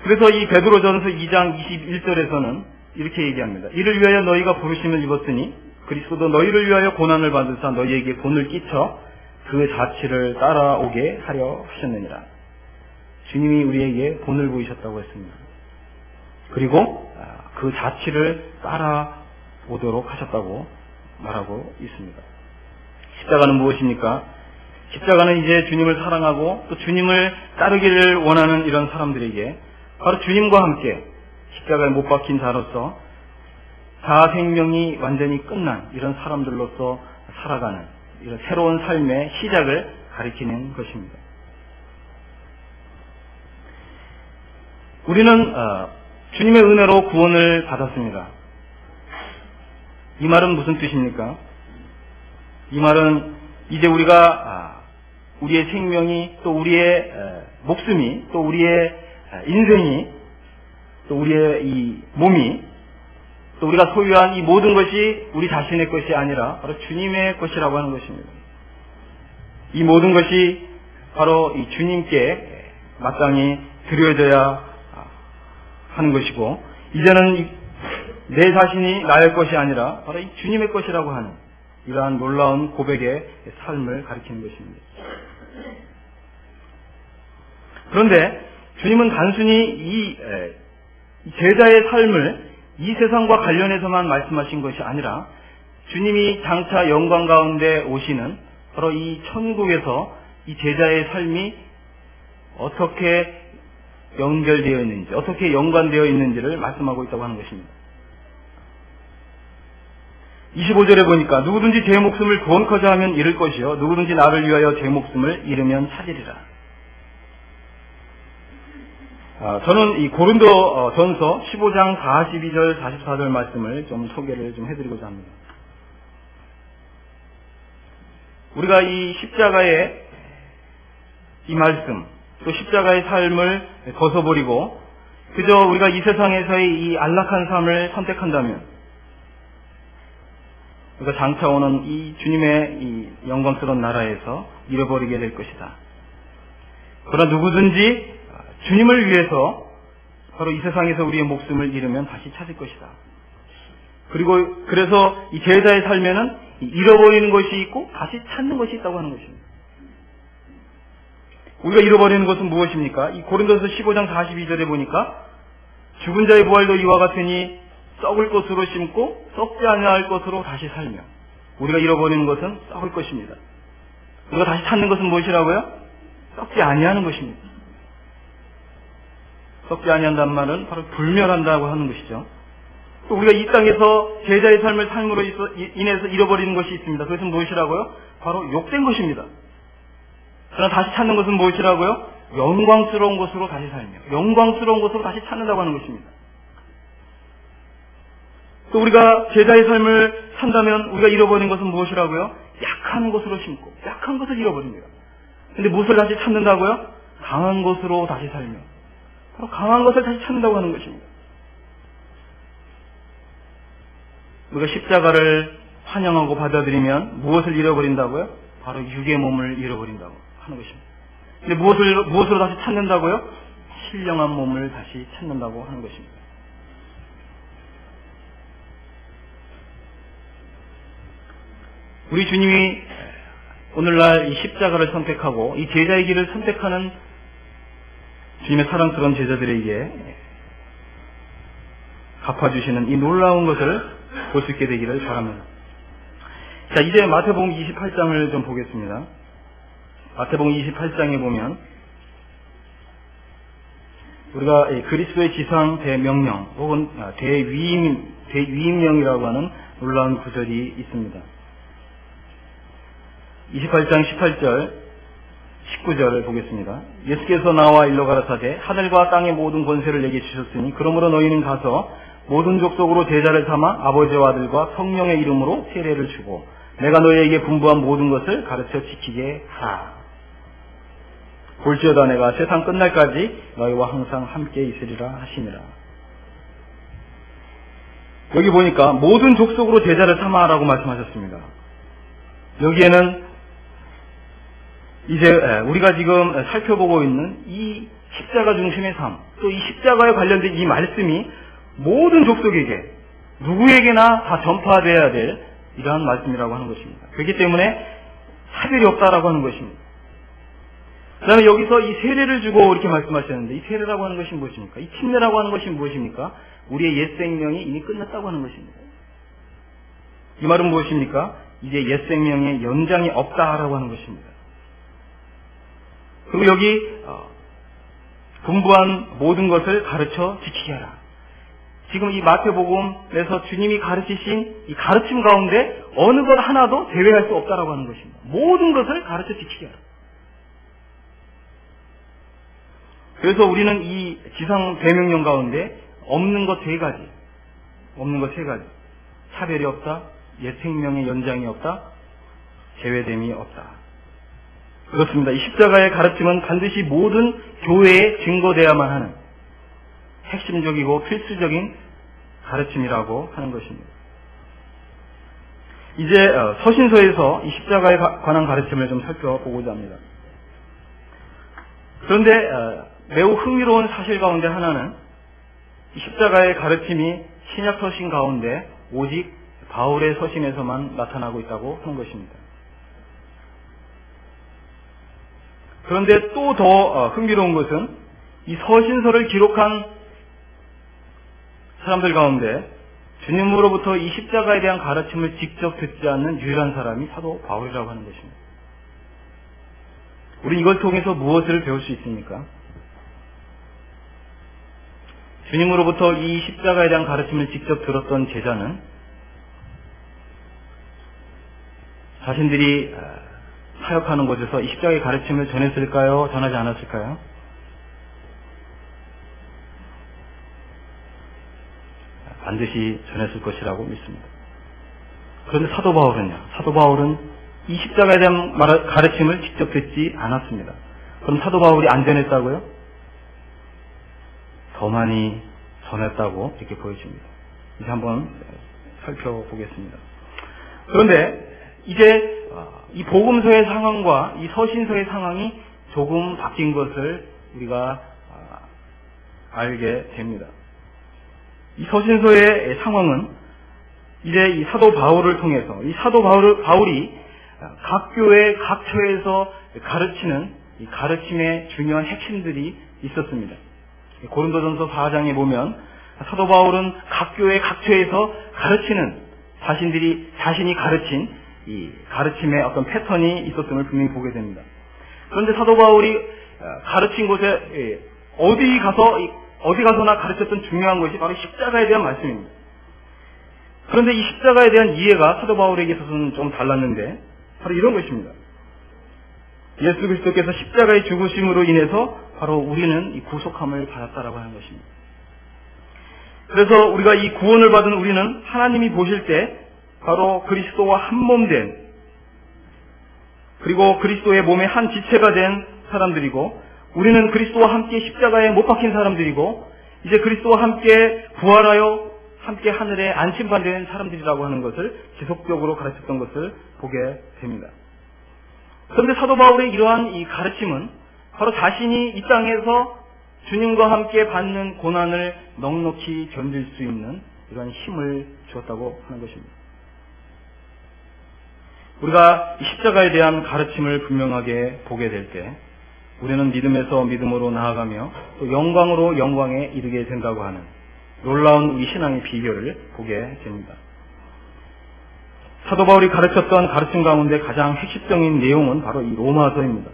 그래서 이 베드로전서 2장 21절에서는 이렇게 얘기합니다. 이를 위하여 너희가 부르심을 입었으니 그리스도도 너희를 위하여 고난을 받으사 너희에게 본을 끼쳐 그 자취를 따라오게 하려 하셨느니라. 주님이 우리에게 본을 보이셨다고 했습니다. 그리고 그 자취를 따라오도록 하셨다고 말하고 있습니다. 십자가는 무엇입니까? 십자가는 이제 주님을 사랑하고 또 주님을 따르기를 원하는 이런 사람들에게 바로 주님과 함께 십자가에 못 박힌 자로서 자아 생명이 완전히 끝난 이런 사람들로서 살아가는 이런 새로운 삶의 시작을 가리키는 것입니다. 우리는 주님의 은혜로 구원을 받았습니다. 이 말은 무슨 뜻입니까? 이 말은 이제 우리가 우리의 생명이 또 우리의 목숨이 또 우리의 인생이 또 우리의 이 몸이 또 우리가 소유한 이 모든 것이 우리 자신의 것이 아니라 바로 주님의 것이라고 하는 것입니다. 이 모든 것이 바로 이 주님께 마땅히 드려져야 하는 것이고 이제는 내 자신이 나의 것이 아니라 바로 이 주님의 것이라고 하는 이러한 놀라운 고백의 삶을 가리키는 것입니다. 그런데 주님은 단순히 이 제자의 삶을 이 세상과 관련해서만 말씀하신 것이 아니라 주님이 장차 영광 가운데 오시는 바로 이 천국에서 이 제자의 삶이 어떻게 연결되어 있는지, 어떻게 연관되어 있는지를 말씀하고 있다고 하는 것입니다. 25절에 보니까 누구든지 제 목숨을 구원코자 하면 잃을 것이요 누구든지 나를 위하여 제 목숨을 잃으면 찾으리라. 저는 이 고린도 전서 15장 42절 44절 말씀을 좀 소개를 좀 해드리고자 합니다. 우리가 이 십자가의 이 말씀, 또 십자가의 삶을 벗어버리고 그저 우리가 이 세상에서의 이 안락한 삶을 선택한다면 우리가 장차 오는 이 주님의 이 영광스러운 나라에서 잃어버리게 될 것이다. 그러나 누구든지 주님을 위해서 바로 이 세상에서 우리의 목숨을 잃으면 다시 찾을 것이다. 그리고 그래서 이 제자의 삶에는 잃어버리는 것이 있고 다시 찾는 것이 있다고 하는 것입니다. 우리가 잃어버리는 것은 무엇입니까? 이 고린도서 15장 42절에 보니까 죽은 자의 부활도 이와 같으니 썩을 것으로 심고 썩지 아니할 것으로 다시 살며, 우리가 잃어버리는 것은 썩을 것입니다. 우리가 다시 찾는 것은 무엇이라고요? 썩지 아니하는 것입니다. 썩지 아니한다는 말은 바로 불멸한다고 하는 것이죠. 또 우리가 이 땅에서 제자의 삶을 삶으로 인해서 잃어버리는 것이 있습니다. 그것은 무엇이라고요? 바로 욕된 것입니다. 그러나 다시 찾는 것은 무엇이라고요? 영광스러운 것으로 다시 살며 영광스러운 것으로 다시 찾는다고 하는 것입니다. 또 우리가 제자의 삶을 산다면 우리가 잃어버린 것은 무엇이라고요? 약한 것으로 심고 약한 것을 잃어버립니다. 근데 무엇을 다시 찾는다고요? 강한 것으로 다시 살며 바로 강한 것을 다시 찾는다고 하는 것입니다. 우리가 십자가를 환영하고 받아들이면 무엇을 잃어버린다고요? 바로 육의 몸을 잃어버린다고 하는 것입니다. 근데 무엇으로 다시 찾는다고요? 신령한 몸을 다시 찾는다고 하는 것입니다. 우리 주님이 오늘날 이 십자가를 선택하고 이 제자의 길을 선택하는 주님의 사랑스러운 제자들에게 갚아주시는 이 놀라운 것을 볼 수 있게 되기를 바랍니다. 자, 이제 마태복음 28장을 좀 보겠습니다. 마태복음 28장에 보면 우리가 그리스도의 지상 대명령 혹은 대위임령이라고 하는 놀라운 구절이 있습니다. 28장 18절 19절을 보겠습니다. 예수께서 나와 일러 가라사대 하늘과 땅의 모든 권세를 내게 주셨으니 그러므로 너희는 가서 모든 족속으로 제자를 삼아 아버지와 아들과 성령의 이름으로 세례를 주고 내가 너희에게 분부한 모든 것을 가르쳐 지키게 하라. 볼지어다 내가 세상 끝날까지 너희와 항상 함께 있으리라 하시니라. 여기 보니까 모든 족속으로 제자를 삼아라고 말씀하셨습니다. 여기에는 이제 우리가 지금 살펴보고 있는 이 십자가 중심의 삶, 또 이 십자가에 관련된 이 말씀이 모든 족속에게 누구에게나 다 전파되어야 될 이러한 말씀이라고 하는 것입니다. 그렇기 때문에 차별이 없다라고 하는 것입니다. 그 다음에 여기서 이 세례를 주고 이렇게 말씀하셨는데 이 세례라고 하는 것이 무엇입니까? 이 침례라고 하는 것이 무엇입니까? 우리의 옛 생명이 이미 끝났다고 하는 것입니다. 이 말은 무엇입니까? 이제 옛 생명의 연장이 없다라고 하는 것입니다. 그리고 여기 분부한 모든 것을 가르쳐 지키게 하라. 지금 이 마태복음에서 주님이 가르치신 이 가르침 가운데 어느 것 하나도 제외할 수 없다라고 하는 것입니다. 모든 것을 가르쳐 지키게 하라. 그래서 우리는 이 지상 대명령 가운데 없는 것 세 가지, 차별이 없다, 옛 생명의 연장이 없다, 제외됨이 없다. 그렇습니다. 이 십자가의 가르침은 반드시 모든 교회에 증거되어야만 하는 핵심적이고 필수적인 가르침이라고 하는 것입니다. 이제 서신서에서 이 십자가에 관한 가르침을 좀 살펴보고자 합니다. 그런데 매우 흥미로운 사실 가운데 하나는 이 십자가의 가르침이 신약 서신 가운데 오직 바울의 서신에서만 나타나고 있다고 하는 것입니다. 그런데 또 더 흥미로운 것은 이 서신서를 기록한 사람들 가운데 주님으로부터 이 십자가에 대한 가르침을 직접 듣지 않는 유일한 사람이 사도 바울이라고 하는 것입니다. 우리 이걸 통해서 무엇을 배울 수 있습니까? 주님으로부터 이 십자가에 대한 가르침을 직접 들었던 제자는 자신들이 사역하는 곳에서 이 십자가의 가르침을 전했을까요? 전하지 않았을까요? 반드시 전했을 것이라고 믿습니다. 그런데 사도 바울은 이 십자가에 대한 가르침을 직접 듣지 않았습니다. 그럼 사도 바울이 안 전했다고요? 더 많이 전했다고 이렇게 보여집니다. 이제 한번 살펴보겠습니다. 그런데 이제 이 복음서의 상황과 이 서신서의 상황이 조금 바뀐 것을 우리가 알게 됩니다. 이 서신서의 상황은 이제 이 사도 바울을 통해서 이 사도 바울이 각 교회 각 처에서 가르치는 이 가르침의 중요한 핵심들이 있었습니다. 고린도전서 4장에 보면 사도 바울은 각 교회 각 처에서 가르치는 자신이 가르친 이 가르침의 어떤 패턴이 있었음을 분명히 보게 됩니다. 그런데 사도 바울이 가르친 곳에 어디 가서나 가르쳤던 중요한 것이 바로 십자가에 대한 말씀입니다. 그런데 이 십자가에 대한 이해가 사도 바울에게 있어서는 좀 달랐는데 바로 이런 것입니다. 예수 그리스도께서 십자가의 죽으심으로 인해서 바로 우리는 이 구속함을 받았다라고 하는 것입니다. 그래서 우리가 이 구원을 받은 우리는 하나님이 보실 때 바로 그리스도와 한 몸 된, 그리고 그리스도의 몸의 한 지체가 된 사람들이고, 우리는 그리스도와 함께 십자가에 못 박힌 사람들이고, 이제 그리스도와 함께 부활하여 함께 하늘에 안심받은 사람들이라고 하는 것을 지속적으로 가르쳤던 것을 보게 됩니다. 그런데 사도 바울의 이러한 이 가르침은 바로 자신이 이 땅에서 주님과 함께 받는 고난을 넉넉히 견딜 수 있는 이러한 힘을 주었다고 하는 것입니다. 우리가 이 십자가에 대한 가르침을 분명하게 보게 될 때 우리는 믿음에서 믿음으로 나아가며 또 영광으로 영광에 이르게 된다고 하는 놀라운 우리 신앙의 비결을 보게 됩니다. 사도 바울이 가르쳤던 가르침 가운데 가장 핵심적인 내용은 바로 이 로마서입니다.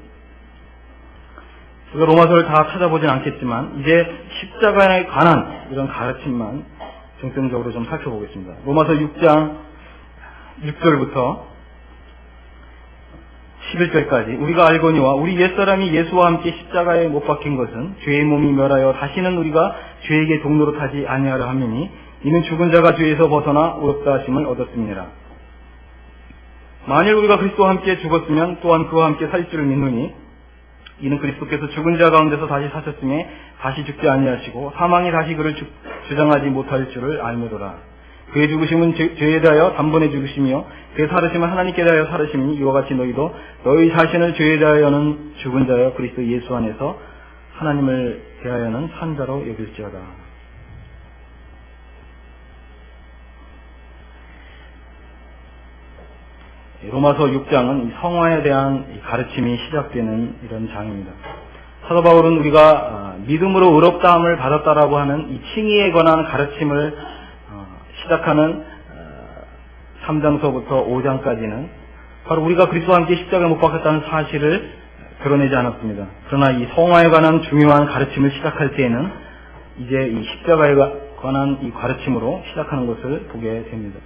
우리가 로마서를 다 찾아보진 않겠지만 이제 십자가에 관한 이런 가르침만 중점적으로 좀 살펴보겠습니다. 로마서 6장 6절부터 11절까지 우리가 알거니와 우리 옛사람이 예수와 함께 십자가에 못 박힌 것은 죄의 몸이 멸하여 다시는 우리가 죄에게 동로로 타지 아니하려 함이니 이는 죽은 자가 죄에서 벗어나 의롭다 하심을 얻었습니다. 만일 우리가 그리스도와 함께 죽었으면 또한 그와 함께 살 줄을 믿노니 이는 그리스도께서 죽은 자 가운데서 다시 사셨으며 다시 죽지 아니하시고 사망이 다시 그를 주장하지 못할 줄을 알미로라. 그의 죽으심은 죄에 대하여 단번에 죽으시며 그의 살으심은 하나님께 대하여 살으심이니 이와 같이 너희도 너희 자신을 죄에 대하여는 죽은 자여 그리스도 예수 안에서 하나님을 대하여는 산 자로 여길지어다. 로마서 6장은 성화에 대한 가르침이 시작되는 이런 장입니다. 사도 바울은 우리가 믿음으로 의롭다함을 받았다라고 하는 이 칭의에 관한 가르침을 시작하는 3장서부터 5장까지는 바로 우리가 그리스도와 함께 십자가에 못 박혔다는 사실을 드러내지 않았습니다. 그러나 이 성화에 관한 중요한 가르침을 시작할 때에는 이제 이 십자가에 관한 이 가르침으로 시작하는 것을 보게 됩니다.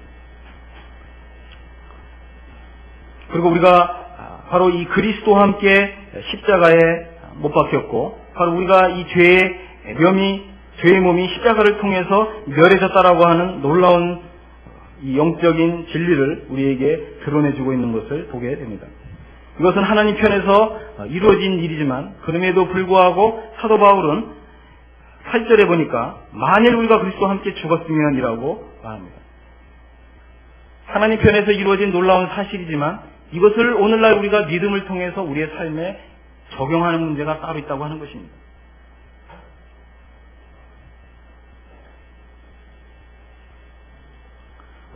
그리고 우리가 바로 이 그리스도와 함께 십자가에 못 박혔고 바로 우리가 이 죄의 몸이 십자가를 통해서 멸해졌다라고 하는 놀라운 이 영적인 진리를 우리에게 드러내주고 있는 것을 보게 됩니다. 이것은 하나님 편에서 이루어진 일이지만 그럼에도 불구하고 사도 바울은 8절에 보니까 만일 우리가 그리스도와 함께 죽었으면이라고 말합니다. 하나님 편에서 이루어진 놀라운 사실이지만 이것을 오늘날 우리가 믿음을 통해서 우리의 삶에 적용하는 문제가 따로 있다고 하는 것입니다.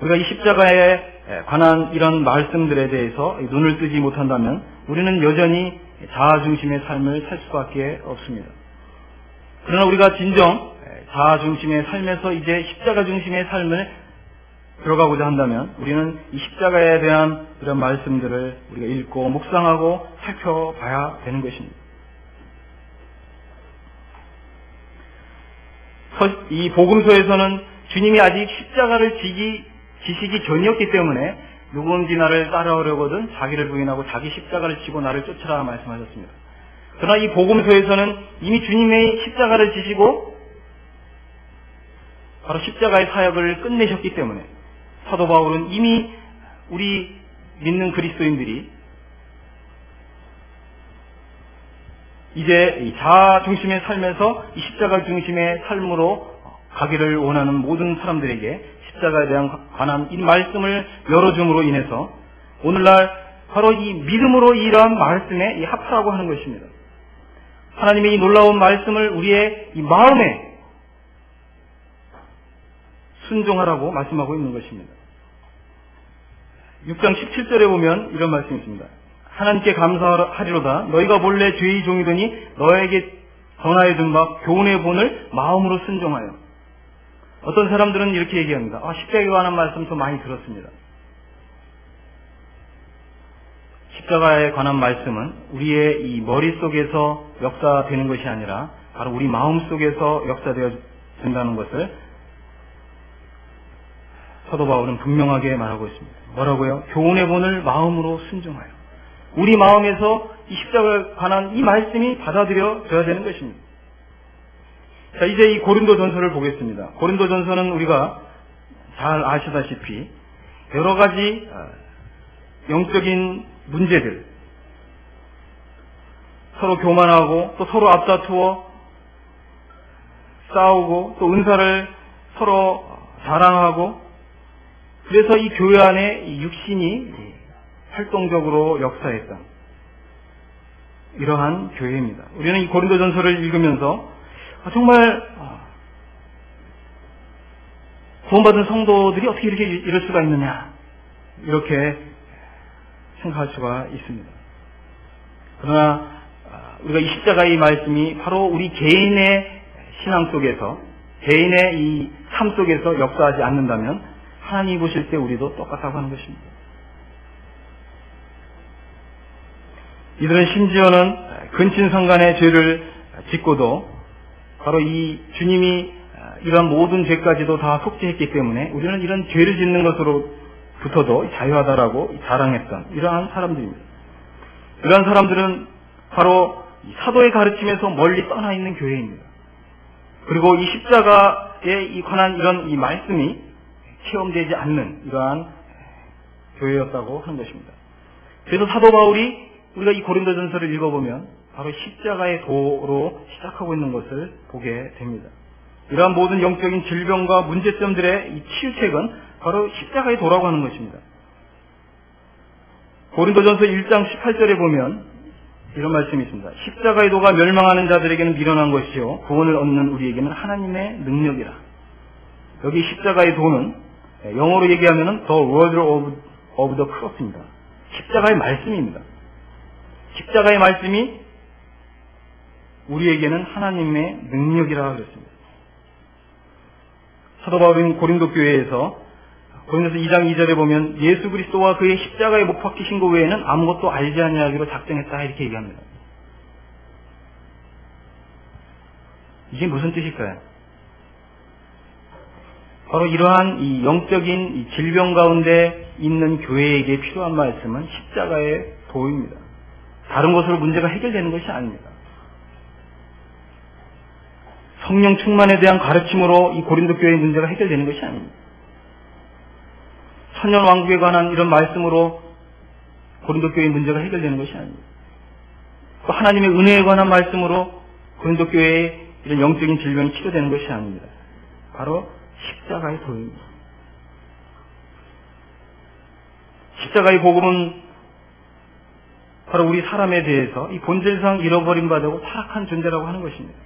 우리가 이 십자가에 관한 이런 말씀들에 대해서 눈을 뜨지 못한다면 우리는 여전히 자아중심의 삶을 살 수밖에 없습니다. 그러나 우리가 진정 자아중심의 삶에서 이제 십자가 중심의 삶을 들어가고자 한다면 우리는 이 십자가에 대한 이런 말씀들을 우리가 읽고 묵상하고 살펴봐야 되는 것입니다. 이 복음서에서는 주님이 아직 십자가를 지시기 전이었기 때문에 누구든지 나를 따라오려거든 자기를 부인하고 자기 십자가를 지고 나를 쫓으라 말씀하셨습니다. 그러나 이 복음서에서는 이미 주님의 십자가를 지시고 바로 십자가의 사역을 끝내셨기 때문에 사도 바울은 이미 우리 믿는 그리스도인들이 이제 이 자아 중심의 삶에서 이 십자가 중심의 삶으로 가기를 원하는 모든 사람들에게 십자가에 대한 관한 이 말씀을 열어줌으로 인해서 오늘날 바로 이 믿음으로 이러한 말씀에 이 합하라고 하는 것입니다. 하나님의 이 놀라운 말씀을 우리의 이 마음에 순종하라고 말씀하고 있는 것입니다. 6장 17절에 보면 이런 말씀이 있습니다. 하나님께 감사하리로다. 너희가 본래 죄의 종이더니 너에게 전하여 준 바 교훈의 본을 마음으로 순종하여. 어떤 사람들은 이렇게 얘기합니다. 십자가에 관한 말씀 좀 많이 들었습니다. 십자가에 관한 말씀은 우리의 이 머릿속에서 역사되는 것이 아니라 바로 우리 마음속에서 역사되어 된다는 것을 사도 바울은 분명하게 말하고 있습니다. 뭐라고요? 교훈의 본을 마음으로 순종하여. 우리 마음에서 이 십자가에 관한 이 말씀이 받아들여져야 되는 것입니다. 자, 이제 이 고린도전서를 보겠습니다. 고린도전서는 우리가 잘 아시다시피 여러 가지 영적인 문제들, 서로 교만하고 또 서로 앞다투어 싸우고 또 은사를 서로 자랑하고, 그래서 이 교회 안에 이 육신이 활동적으로 역사했던 이러한 교회입니다. 우리는 이 고린도전서를 읽으면서 정말 구원받은 성도들이 어떻게 이렇게 이럴 수가 있느냐, 이렇게 생각할 수가 있습니다. 그러나 우리가 이 십자가의 말씀이 바로 우리 개인의 신앙 속에서, 개인의 이 삶 속에서 역사하지 않는다면 하나님이 보실 때 우리도 똑같다고 하는 것입니다. 이들은 심지어는 근친상간의 죄를 짓고도 바로 이 주님이 이러한 모든 죄까지도 다 속죄했기 때문에 우리는 이런 죄를 짓는 것으로부터도 자유하다라고 자랑했던 이러한 사람들입니다. 이러한 사람들은 바로 사도의 가르침에서 멀리 떠나 있는 교회입니다. 그리고 이 십자가에 이 관한 이런 이 말씀이 체험되지 않는 이러한 교회였다고 하는 것입니다. 그래서 사도 바울이 우리가 이 고린도전서를 읽어보면 바로 십자가의 도로 시작하고 있는 것을 보게 됩니다. 이러한 모든 영적인 질병과 문제점들의 이 치유책은 바로 십자가의 도라고 하는 것입니다. 고린도전서 1장 18절에 보면 이런 말씀이 있습니다. 십자가의 도가 멸망하는 자들에게는 미련한 것이요 구원을 얻는 우리에게는 하나님의 능력이라. 여기 십자가의 도는 영어로 얘기하면 The Word of the Cross입니다. 십자가의 말씀입니다. 십자가의 말씀이 우리에게는 하나님의 능력이라 그랬습니다. 사도 바울은 고린도 교회에서 고린도서 2장 2절에 보면 예수 그리스도와 그의 십자가에 못 박히신 것 외에는 아무것도 알지 아니하기로 작정했다, 이렇게 얘기합니다. 이게 무슨 뜻일까요? 바로 이러한 이 영적인 이 질병 가운데 있는 교회에게 필요한 말씀은 십자가의 도입니다. 다른 것으로 문제가 해결되는 것이 아닙니다. 성령 충만에 대한 가르침으로 이 고린도 교회의 문제가 해결되는 것이 아닙니다. 천년 왕국에 관한 이런 말씀으로 고린도 교회의 문제가 해결되는 것이 아닙니다. 또 하나님의 은혜에 관한 말씀으로 고린도 교회의 이런 영적인 질병이 치료되는 것이 아닙니다. 바로 십자가의 도입니다. 십자가의 복음은 바로 우리 사람에 대해서 이 본질상 잃어버린 바 되고 타락한 존재라고 하는 것입니다.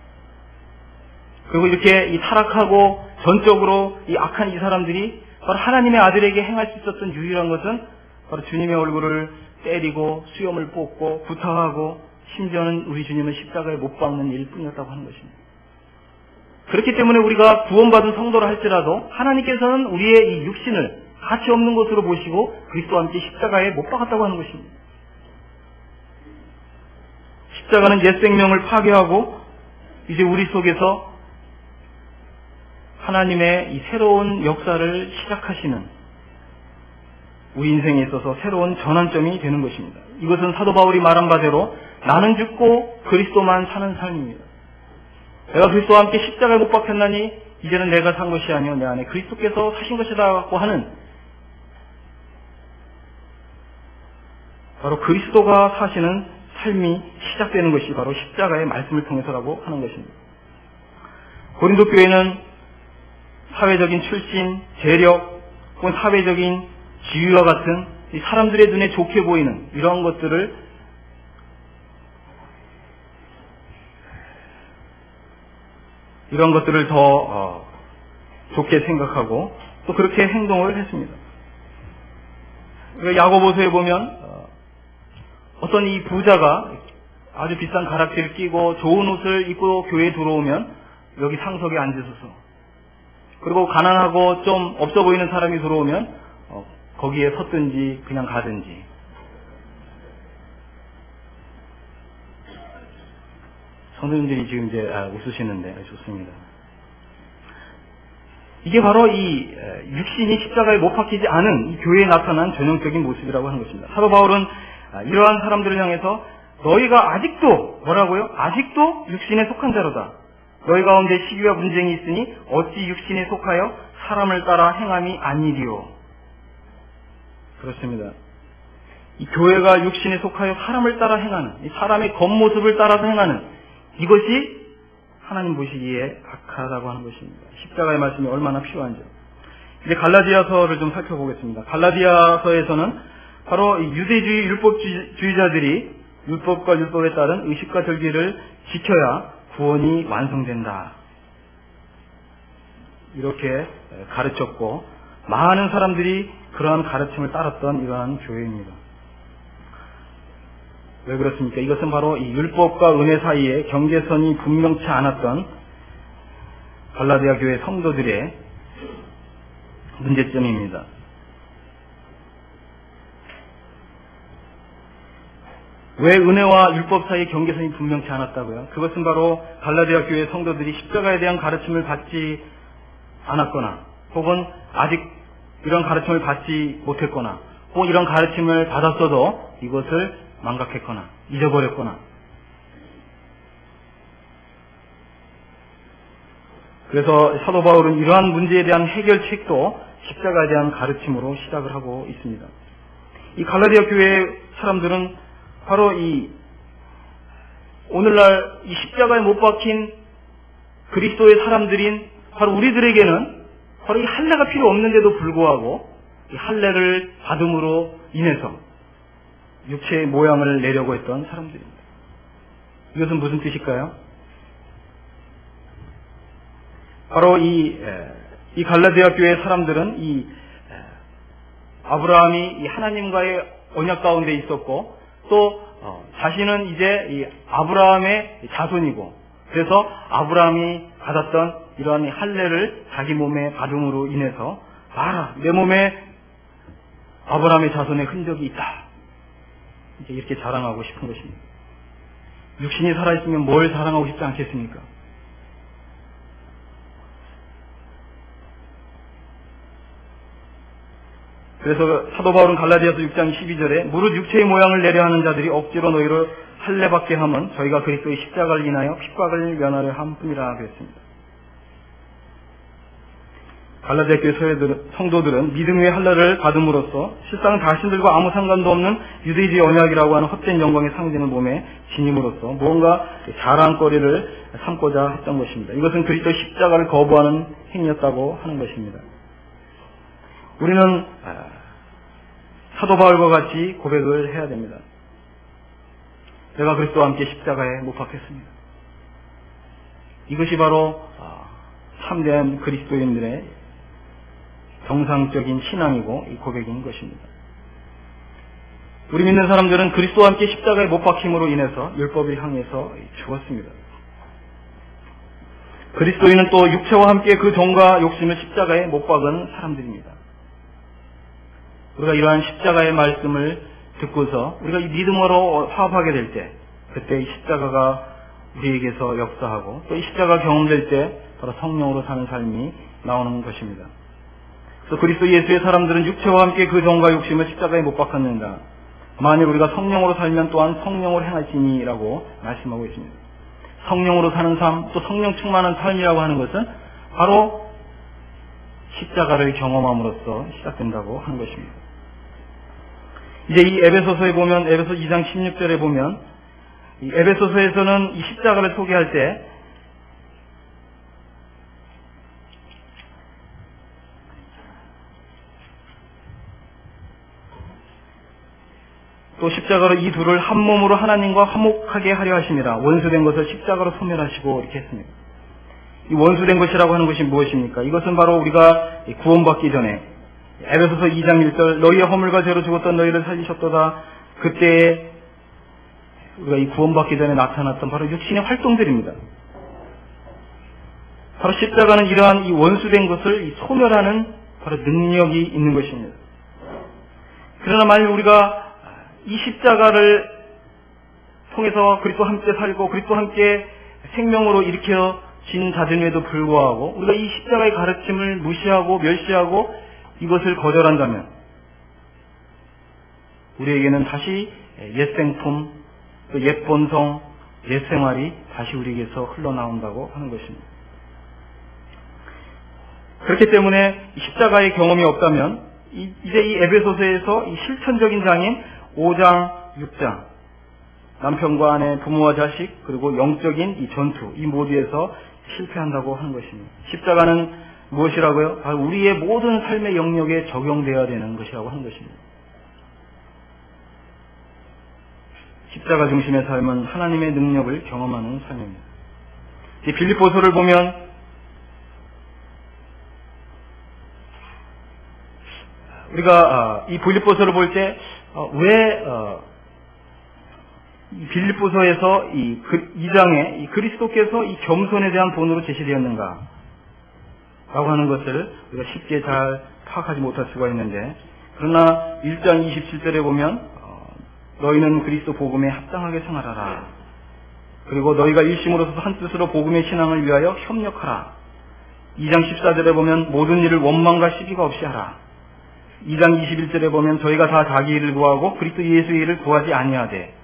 그리고 이렇게 이 타락하고 전적으로 이 악한 이 사람들이 바로 하나님의 아들에게 행할 수 있었던 유일한 것은 바로 주님의 얼굴을 때리고 수염을 뽑고 구타하고 심지어는 우리 주님은 십자가에 못 박는 일뿐이었다고 하는 것입니다. 그렇기 때문에 우리가 구원받은 성도라 할지라도 하나님께서는 우리의 이 육신을 가치 없는 것으로 보시고 그리스도와 함께 십자가에 못 박았다고 하는 것입니다. 십자가는 옛 생명을 파괴하고 이제 우리 속에서 하나님의 이 새로운 역사를 시작하시는 우리 인생에 있어서 새로운 전환점이 되는 것입니다. 이것은 사도 바울이 말한 바대로 나는 죽고 그리스도만 사는 삶입니다. 내가 그리스도와 함께 십자가에 못 박혔나니 이제는 내가 산 것이 아니요 내 안에 그리스도께서 사신 것이라고 하는 바로 그리스도가 사시는 삶이 시작되는 것이 바로 십자가의 말씀을 통해서라고 하는 것입니다. 고린도 교회는 사회적인 출신, 재력, 혹은 사회적인 지위와 같은 이 사람들의 눈에 좋게 보이는 이러한 것들을 더 좋게 생각하고 또 그렇게 행동을 했습니다. 야고보서에 보면 어떤 이 부자가 아주 비싼 가락지를 끼고 좋은 옷을 입고 교회에 들어오면 여기 상석에 앉으소서. 그리고 가난하고 좀 없어 보이는 사람이 들어오면 거기에 섰든지 그냥 가든지. 성도님들이 지금 이제 웃으시는데 좋습니다. 이게 바로 이 육신이 십자가에 못 박히지 않은 이 교회에 나타난 전형적인 모습이라고 하는 것입니다. 사도 바울은 이러한 사람들을 향해서 너희가 아직도 뭐라고요? 아직도 육신에 속한 자로다. 너희 가운데 시기와 분쟁이 있으니 어찌 육신에 속하여 사람을 따라 행함이 아니리요. 그렇습니다. 이 교회가 육신에 속하여 사람을 따라 행하는, 이 사람의 겉모습을 따라서 행하는 이것이 하나님 보시기에 악하다고 하는 것입니다. 십자가의 말씀이 얼마나 필요한지. 이제 갈라디아서를 좀 살펴보겠습니다. 갈라디아서에서는 바로 유대주의 율법주의자들이 율법과 율법에 따른 의식과 절기를 지켜야 구원이 완성된다. 이렇게 가르쳤고 많은 사람들이 그러한 가르침을 따랐던 이러한 교회입니다. 왜 그렇습니까? 이것은 바로 이 율법과 은혜 사이에 경계선이 분명치 않았던 갈라디아 교회 성도들의 문제점입니다. 왜 은혜와 율법 사이의 경계선이 분명치 않았다고요? 그것은 바로 갈라디아 교회 성도들이 십자가에 대한 가르침을 받지 않았거나 혹은 아직 이런 가르침을 받지 못했거나 혹은 이런 가르침을 받았어도 이것을 망각했거나 잊어버렸거나 그래서 사도 바울은 이러한 문제에 대한 해결책도 십자가에 대한 가르침으로 시작을 하고 있습니다. 이 갈라디아 교회 사람들은 바로 이 오늘날 이 십자가에 못 박힌 그리스도의 사람들인 바로 우리들에게는 바로 이 할례가 필요 없는데도 불구하고 이 할례를 받음으로 인해서 육체의 모양을 내려고 했던 사람들입니다. 이것은 무슨 뜻일까요? 바로 이 갈라디아 교회 사람들은 이 아브라함이 이 하나님과의 언약 가운데 있었고 또 자신은 이제 이 아브라함의 자손이고 그래서 아브라함이 받았던 이러한 할례를 자기 몸에 받음으로 인해서 봐라 내 몸에 아브라함의 자손의 흔적이 있다. 이제 이렇게 자랑하고 싶은 것입니다. 육신이 살아있으면 뭘 자랑하고 싶지 않겠습니까? 그래서 사도 바울은 갈라디아서 6장 12절에 무릇 육체의 모양을 내려 하는 자들이 억지로 너희를 할례받게 함은 저희가 그리스도의 십자가를 인하여 핍박을 면하려 함뿐이라 그랬습니다. 갈라디아 교회 성도들은 믿음 외의 할례를 받음으로써 실상 자신들과 아무 상관도 없는 유대주의 언약이라고 하는 헛된 영광의 상징을 몸에 지님으로써 무언가 자랑거리를 삼고자 했던 것입니다. 이것은 그리스도의 십자가를 거부하는 행위였다고 하는 것입니다. 우리는 사도 바울과 같이 고백을 해야 됩니다. 내가 그리스도와 함께 십자가에 못 박혔습니다. 이것이 바로 참된 그리스도인들의 정상적인 신앙이고 이 고백인 것입니다. 우리 믿는 사람들은 그리스도와 함께 십자가에 못 박힘으로 인해서 율법을 향해서 죽었습니다. 그리스도인은 또 육체와 함께 그 정과 욕심을 십자가에 못 박은 사람들입니다. 우리가 이러한 십자가의 말씀을 듣고서 우리가 이 믿음으로 화합하게 될 때 그때 이 십자가가 우리에게서 역사하고 또 이 십자가 경험될 때 바로 성령으로 사는 삶이 나오는 것입니다. 그래서 그리스도 예수의 사람들은 육체와 함께 그 정과 욕심을 십자가에 못 박았는가. 만일 우리가 성령으로 살면 또한 성령으로 행하시니라고 말씀하고 있습니다. 성령으로 사는 삶, 또 성령 충만한 삶이라고 하는 것은 바로 십자가를 경험함으로써 시작된다고 하는 것입니다. 이제 이 에베소서에 보면 에베소 2장 16절에 보면 이 에베소서에서는 이 십자가를 소개할 때 또 십자가로 이 둘을 한 몸으로 하나님과 화목하게 하려 하심이라. 원수된 것을 십자가로 소멸하시고 이렇게 했습니다. 이 원수된 것이라고 하는 것이 무엇입니까? 이것은 바로 우리가 구원받기 전에 에베소서 2장 1절 너희의 허물과 죄로 죽었던 너희를 살리셨도다. 그때 우리가 이 구원받기 전에 나타났던 바로 육신의 활동들입니다. 바로 십자가는 이러한 이 원수된 것을 소멸하는 바로 능력이 있는 것입니다. 그러나 만일 우리가 이 십자가를 통해서 그리스도와 함께 살고 그리스도와 함께 생명으로 일으켜진 자들에도 불구하고 우리가 이 십자가의 가르침을 무시하고 멸시하고 이것을 거절한다면 우리에게는 다시 옛 생품, 또 옛 본성, 옛 생활이 다시 우리에게서 흘러나온다고 하는 것입니다. 그렇기 때문에 십자가의 경험이 없다면 이제 이 에베소서에서 이 실천적인 장인 5장, 6장 남편과 아내, 부모와 자식 그리고 영적인 이 전투 이 모두에서 실패한다고 하는 것입니다. 십자가는 무엇이라고요? 바로 우리의 모든 삶의 영역에 적용되어야 되는 것이라고 하는 것입니다. 십자가 중심의 삶은 하나님의 능력을 경험하는 삶입니다. 이 빌립보서를 보면 우리가 이 빌립보서를 볼 때 왜 빌립보서에서 이 2장에 이 그리스도께서 이 겸손에 대한 본으로 제시되었는가 라고 하는 것을 우리가 쉽게 잘 파악하지 못할 수가 있는데 그러나 1장 27절에 보면 너희는 그리스도 복음에 합당하게 생활하라. 그리고 너희가 일심으로서 한 뜻으로 복음의 신앙을 위하여 협력하라. 2장 14절에 보면 모든 일을 원망과 시기가 없이 하라. 2장 21절에 보면 저희가 다 자기 일을 구하고 그리스도 예수의 일을 구하지 아니하되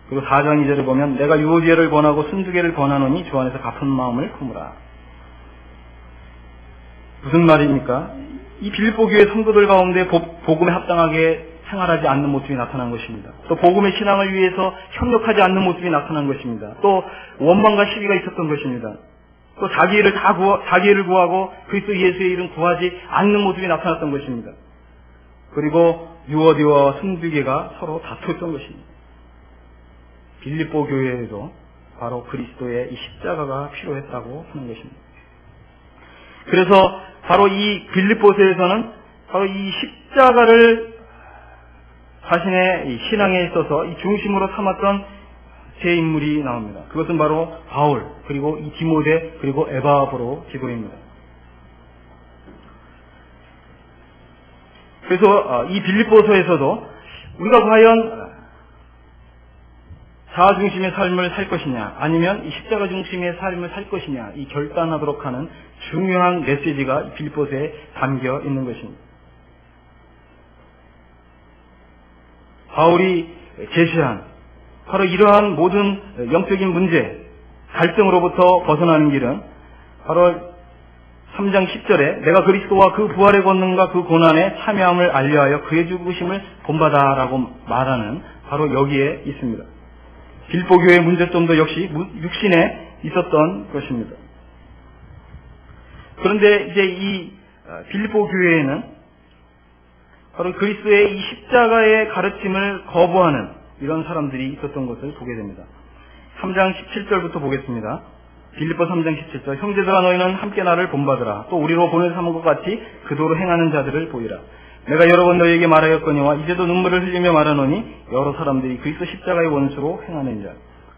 그리고 4장 2절에 보면 내가 유오디엘을 권하고 순두개를 권하노니 주 안에서 갚은 마음을 품으라. 무슨 말입니까? 이 빌립보 교회 성도들 가운데 복음에 합당하게 생활하지 않는 모습이 나타난 것입니다. 또 복음의 신앙을 위해서 협력하지 않는 모습이 나타난 것입니다. 또 원망과 시기가 있었던 것입니다. 또 자기 일을 구하고 그리스도 예수의 일은 구하지 않는 모습이 나타났던 것입니다. 그리고 유오디와 순두개가 서로 다투었던 것입니다. 빌립보 교회에도 바로 그리스도의 이 십자가가 필요했다고 하는 것입니다. 그래서 바로 이 빌립보서에서는 바로 이 십자가를 자신의 이 신앙에 있어서 이 중심으로 삼았던 세 인물이 나옵니다. 그것은 바로 바울, 그리고 이 디모데, 그리고 에바브로 기도입니다. 그래서 이 빌립보서에서도 우리가 과연 자아 중심의 삶을 살 것이냐 아니면 이 십자가 중심의 삶을 살 것이냐 이 결단하도록 하는 중요한 메시지가 빌립보서에 담겨 있는 것입니다. 바울이 제시한 바로 이러한 모든 영적인 문제, 갈등으로부터 벗어나는 길은 바로 3장 10절에 내가 그리스도와 그 부활의 권능과 그 고난에 참여함을 알려하여 그의 죽으심을 본받아라고 말하는 바로 여기에 있습니다. 빌립보 교회의 문제점도 역시 육신에 있었던 것입니다. 그런데 이제 이 빌립보 교회에는 바로 그리스도의 이 십자가의 가르침을 거부하는 이런 사람들이 있었던 것을 보게 됩니다. 3장 17절부터 보겠습니다. 빌립보 3장 17절 형제들아 너희는 함께 나를 본받으라. 또 우리로 본을 삼은 것 같이 그도로 행하는 자들을 보이라. 내가 여러 번 너희에게 말하였거니와 이제도 눈물을 흘리며 말하노니 여러 사람들이 그리스도 십자가의 원수로 행하는 자.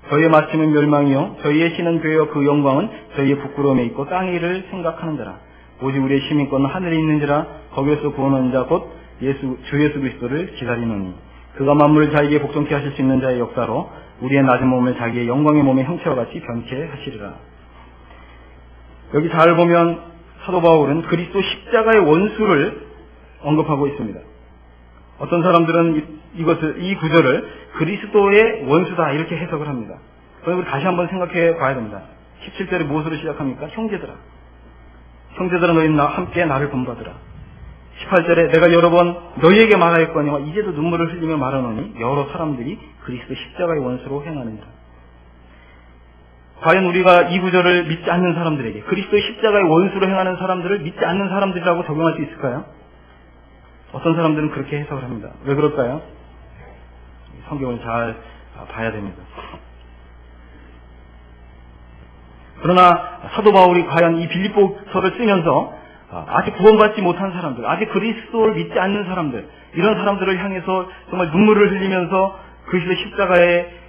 저희의 마침은 멸망이요 저희의 신은 되어 그 영광은 저희의 부끄러움에 있고 땅의 일을 생각하는 자라. 오직 우리의 시민권은 하늘에 있는지라. 거기에서 구원하는 자 곧 주 예수 그리스도를 기다리노니 그가 만물을 자기에게 복종케 하실 수 있는 자의 역사로 우리의 낮은 몸을 자기의 영광의 몸의 형체와 같이 변케 하시리라. 여기 잘 보면 사도 바울은 그리스도 십자가의 원수를 언급하고 있습니다. 어떤 사람들은 이 구절을 그리스도의 원수다 이렇게 해석을 합니다. 그럼 다시 한번 생각해 봐야 됩니다. 17절에 무엇으로 시작합니까? 형제들아 너희는 함께 나를 본받으라. 18절에 내가 여러 번 너희에게 말하였거니와 이제도 눈물을 흘리며 말하노니 여러 사람들이 그리스도 십자가의 원수로 행하느니라. 과연 우리가 이 구절을 믿지 않는 사람들에게 그리스도의 십자가의 원수로 행하는 사람들을 믿지 않는 사람들이라고 적용할 수 있을까요? 어떤 사람들은 그렇게 해석을 합니다. 왜 그럴까요? 성경을 잘 봐야 됩니다. 그러나 사도 바울이 과연 이 빌립보서를 쓰면서 아직 구원받지 못한 사람들, 아직 그리스도를 믿지 않는 사람들, 이런 사람들을 향해서 정말 눈물을 흘리면서 그리스도 십자가의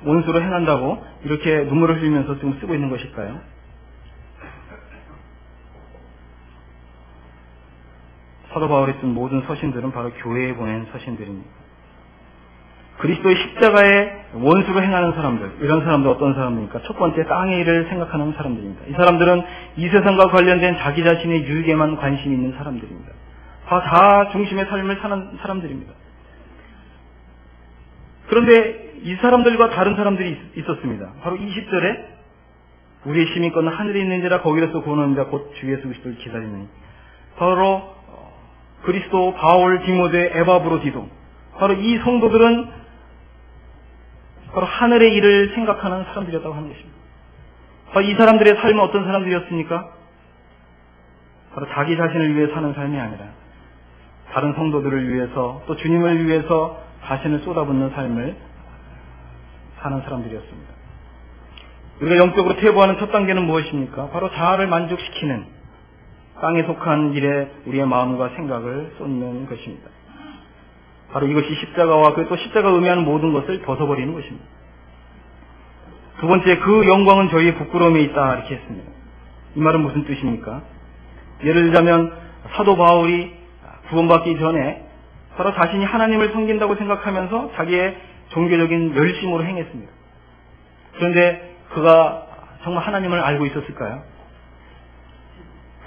원수로 행한다고 이렇게 눈물을 흘리면서 지금 쓰고 있는 것일까요? 사도 바울이 쓴 모든 서신들은 바로 교회에 보낸 서신들입니다. 그리스도의 십자가의 원수로 행하는 사람들, 이런 사람들 어떤 사람입니까? 첫 번째, 땅의 일을 생각하는 사람들입니다. 이 사람들은 이 세상과 관련된 자기 자신의 유익에만 관심이 있는 사람들입니다. 자아 중심의 삶을 사는 사람들입니다. 그런데 이 사람들과 다른 사람들이 있었습니다. 바로 20절에 우리의 시민권은 하늘에 있는지라 거기로서 구원하는 자 곧 주 예수 그리스도를 기다리는 바로 그리스도, 바울, 디모데, 에바브로디도 바로 이 성도들은 바로 하늘의 일을 생각하는 사람들이었다고 하는 것입니다. 바로 이 사람들의 삶은 어떤 사람들이었습니까? 바로 자기 자신을 위해 사는 삶이 아니라 다른 성도들을 위해서 또 주님을 위해서 자신을 쏟아붓는 삶을 사는 사람들이었습니다. 우리가 영적으로 퇴보하는 첫 단계는 무엇입니까? 바로 자아를 만족시키는 땅에 속한 일에 우리의 마음과 생각을 쏟는 것입니다. 바로 이것이 십자가와 또 십자가가 의미하는 모든 것을 벗어버리는 것입니다. 두 번째, 그 영광은 저희의 부끄러움에 있다 이렇게 했습니다. 이 말은 무슨 뜻입니까? 예를 들자면 사도 바울이 구원받기 전에 바로 자신이 하나님을 섬긴다고 생각하면서 자기의 종교적인 열심으로 행했습니다. 그런데 그가 정말 하나님을 알고 있었을까요?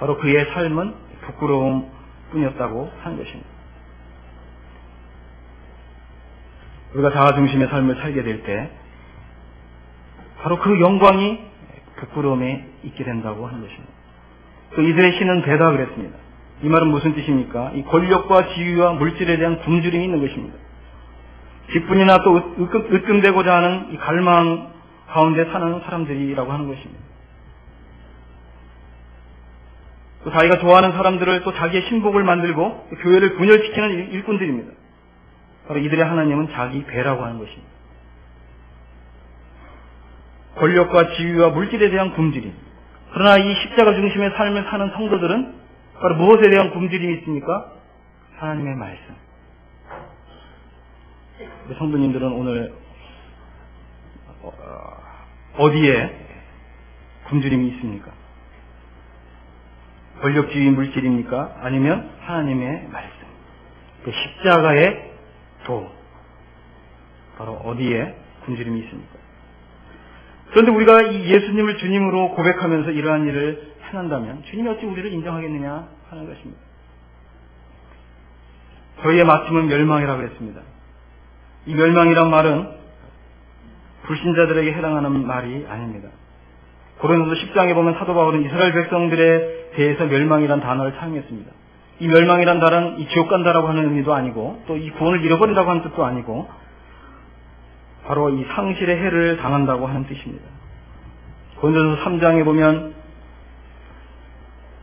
바로 그의 삶은 부끄러움 뿐이었다고 하는 것입니다. 우리가 자아중심의 삶을 살게 될 때 바로 그 영광이 부끄러움에 있게 된다고 하는 것입니다. 또 이들의 신은 대답을 했습니다. 이 말은 무슨 뜻입니까? 이 권력과 지위와 물질에 대한 굶주림이 있는 것입니다. 기쁨이나 또 으뜸되고자 하는 이 갈망 가운데 사는 사람들이라고 하는 것입니다. 또 자기가 좋아하는 사람들을 또 자기의 신복을 만들고 교회를 분열시키는 일꾼들입니다. 바로 이들의 하나님은 자기 배라고 하는 것입니다. 권력과 지위와 물질에 대한 굶주림. 그러나 이 십자가 중심의 삶을 사는 성도들은 바로 무엇에 대한 굶주림이 있습니까? 하나님의 말씀. 우리 성도님들은 오늘 어디에 굶주림이 있습니까? 권력, 지위, 물질입니까? 아니면 하나님의 말씀. 그 십자가의 도. 바로 어디에 굶주림이 있습니까? 그런데 우리가 이 예수님을 주님으로 고백하면서 이러한 일을 행한다면 주님이 어찌 우리를 인정하겠느냐 하는 것입니다. 저희의 마침은 멸망이라고 그랬습니다. 이 멸망이란 말은 불신자들에게 해당하는 말이 아닙니다. 고린도서 10장에 보면 사도 바울은 이스라엘 백성들에 대해서 멸망이란 단어를 사용했습니다. 이 멸망이란 단어는 이 지옥 간다라고 하는 의미도 아니고 또 이 구원을 잃어버린다고 하는 뜻도 아니고 바로 이 상실의 해를 당한다고 하는 뜻입니다. 고린도서 3장에 보면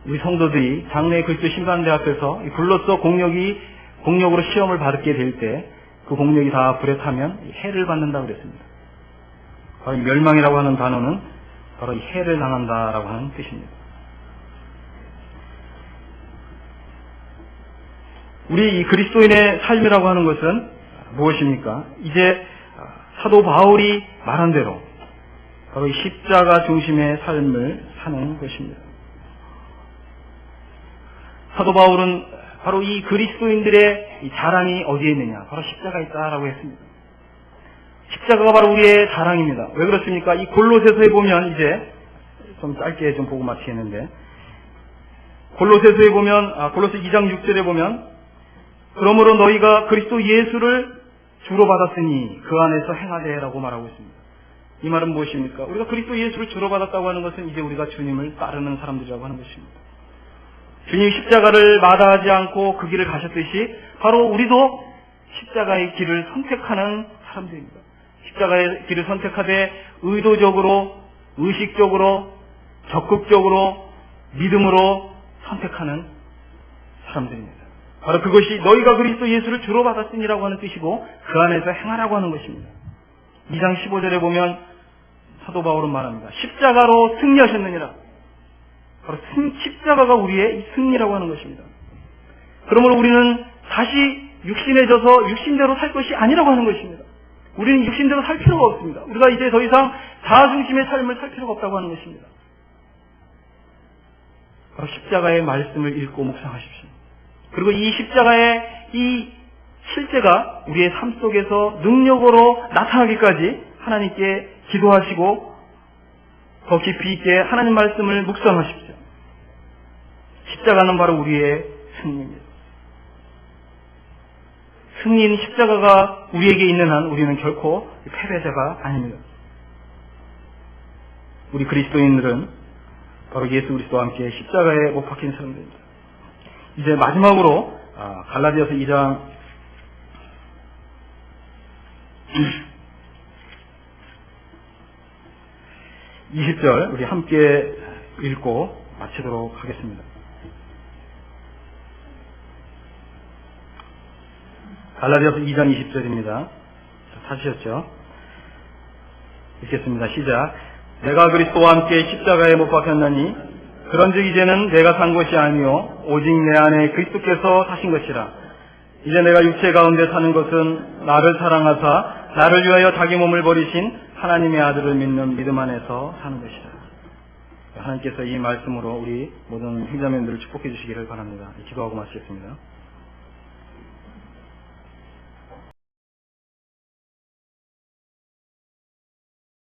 우리 성도들이 장래의 그리스도 심판대 앞에서 불로써 공력으로 시험을 받게 될 때 그 공력이 다 불에 타면 해를 받는다고 그랬습니다. 바로 이 멸망이라고 하는 단어는 바로 이 해를 당한다라고 하는 뜻입니다. 우리 이 그리스도인의 삶이라고 하는 것은 무엇입니까? 이제 사도 바울이 말한 대로 바로 이 십자가 중심의 삶을 사는 것입니다. 사도 바울은 바로 이 그리스도인들의 이 자랑이 어디에 있느냐? 바로 십자가에 있다라고 했습니다. 십자가가 바로 우리의 자랑입니다. 왜 그렇습니까? 이 골로새서에 보면 이제 좀 짧게 좀 보고 마치겠는데 골로새서에 보면 골로새 2장 6절에 보면 그러므로 너희가 그리스도 예수를 주로 받았으니 그 안에서 행하되라고 말하고 있습니다. 이 말은 무엇입니까? 우리가 그리스도 예수를 주로 받았다고 하는 것은 이제 우리가 주님을 따르는 사람들이라고 하는 것입니다. 주님이 십자가를 마다하지 않고 그 길을 가셨듯이 바로 우리도 십자가의 길을 선택하는 사람들입니다. 십자가의 길을 선택하되 의도적으로, 의식적으로, 적극적으로, 믿음으로 선택하는 사람들입니다. 바로 그것이 너희가 그리스도 예수를 주로 받았으니라고 하는 뜻이고 그 안에서 행하라고 하는 것입니다. 2장 15절에 보면 사도 바울은 말합니다. 십자가로 승리하셨느니라. 바로 십자가가 우리의 승리라고 하는 것입니다. 그러므로 우리는 다시 육신에 져서 육신대로 살 것이 아니라고 하는 것입니다. 우리는 육신대로 살 필요가 없습니다. 우리가 이제 더 이상 자아중심의 삶을 살 필요가 없다고 하는 것입니다. 바로 십자가의 말씀을 읽고 묵상하십시오. 그리고 이 십자가의 이 실제가 우리의 삶 속에서 능력으로 나타나기까지 하나님께 기도하시고 더 깊이 있게 하나님 말씀을 묵상하십시오. 십자가는 바로 우리의 승리입니다. 승리인 십자가가 우리에게 있는 한 우리는 결코 패배자가 아닙니다. 우리 그리스도인들은 바로 예수 그리스도와 함께 십자가에 못 박힌 사람들입니다. 이제 마지막으로 갈라디아서 2장 20절 우리 함께 읽고 마치도록 하겠습니다. 갈라디아서 2장 20절입니다. 찾으셨죠? 읽겠습니다. 시작. 내가 그리스도와 함께 십자가에 못 박혔나니 그런즉 이제는 내가 산 것이 아니요 오직 내 안에 그리스도께서 사신 것이라. 이제 내가 육체 가운데 사는 것은 나를 사랑하사 나를 위하여 자기 몸을 버리신 하나님의 아들을 믿는 믿음 안에서 사는 것이라. 하나님께서 이 말씀으로 우리 모든 형제자매들을 축복해 주시기를 바랍니다. 기도하고 마치겠습니다.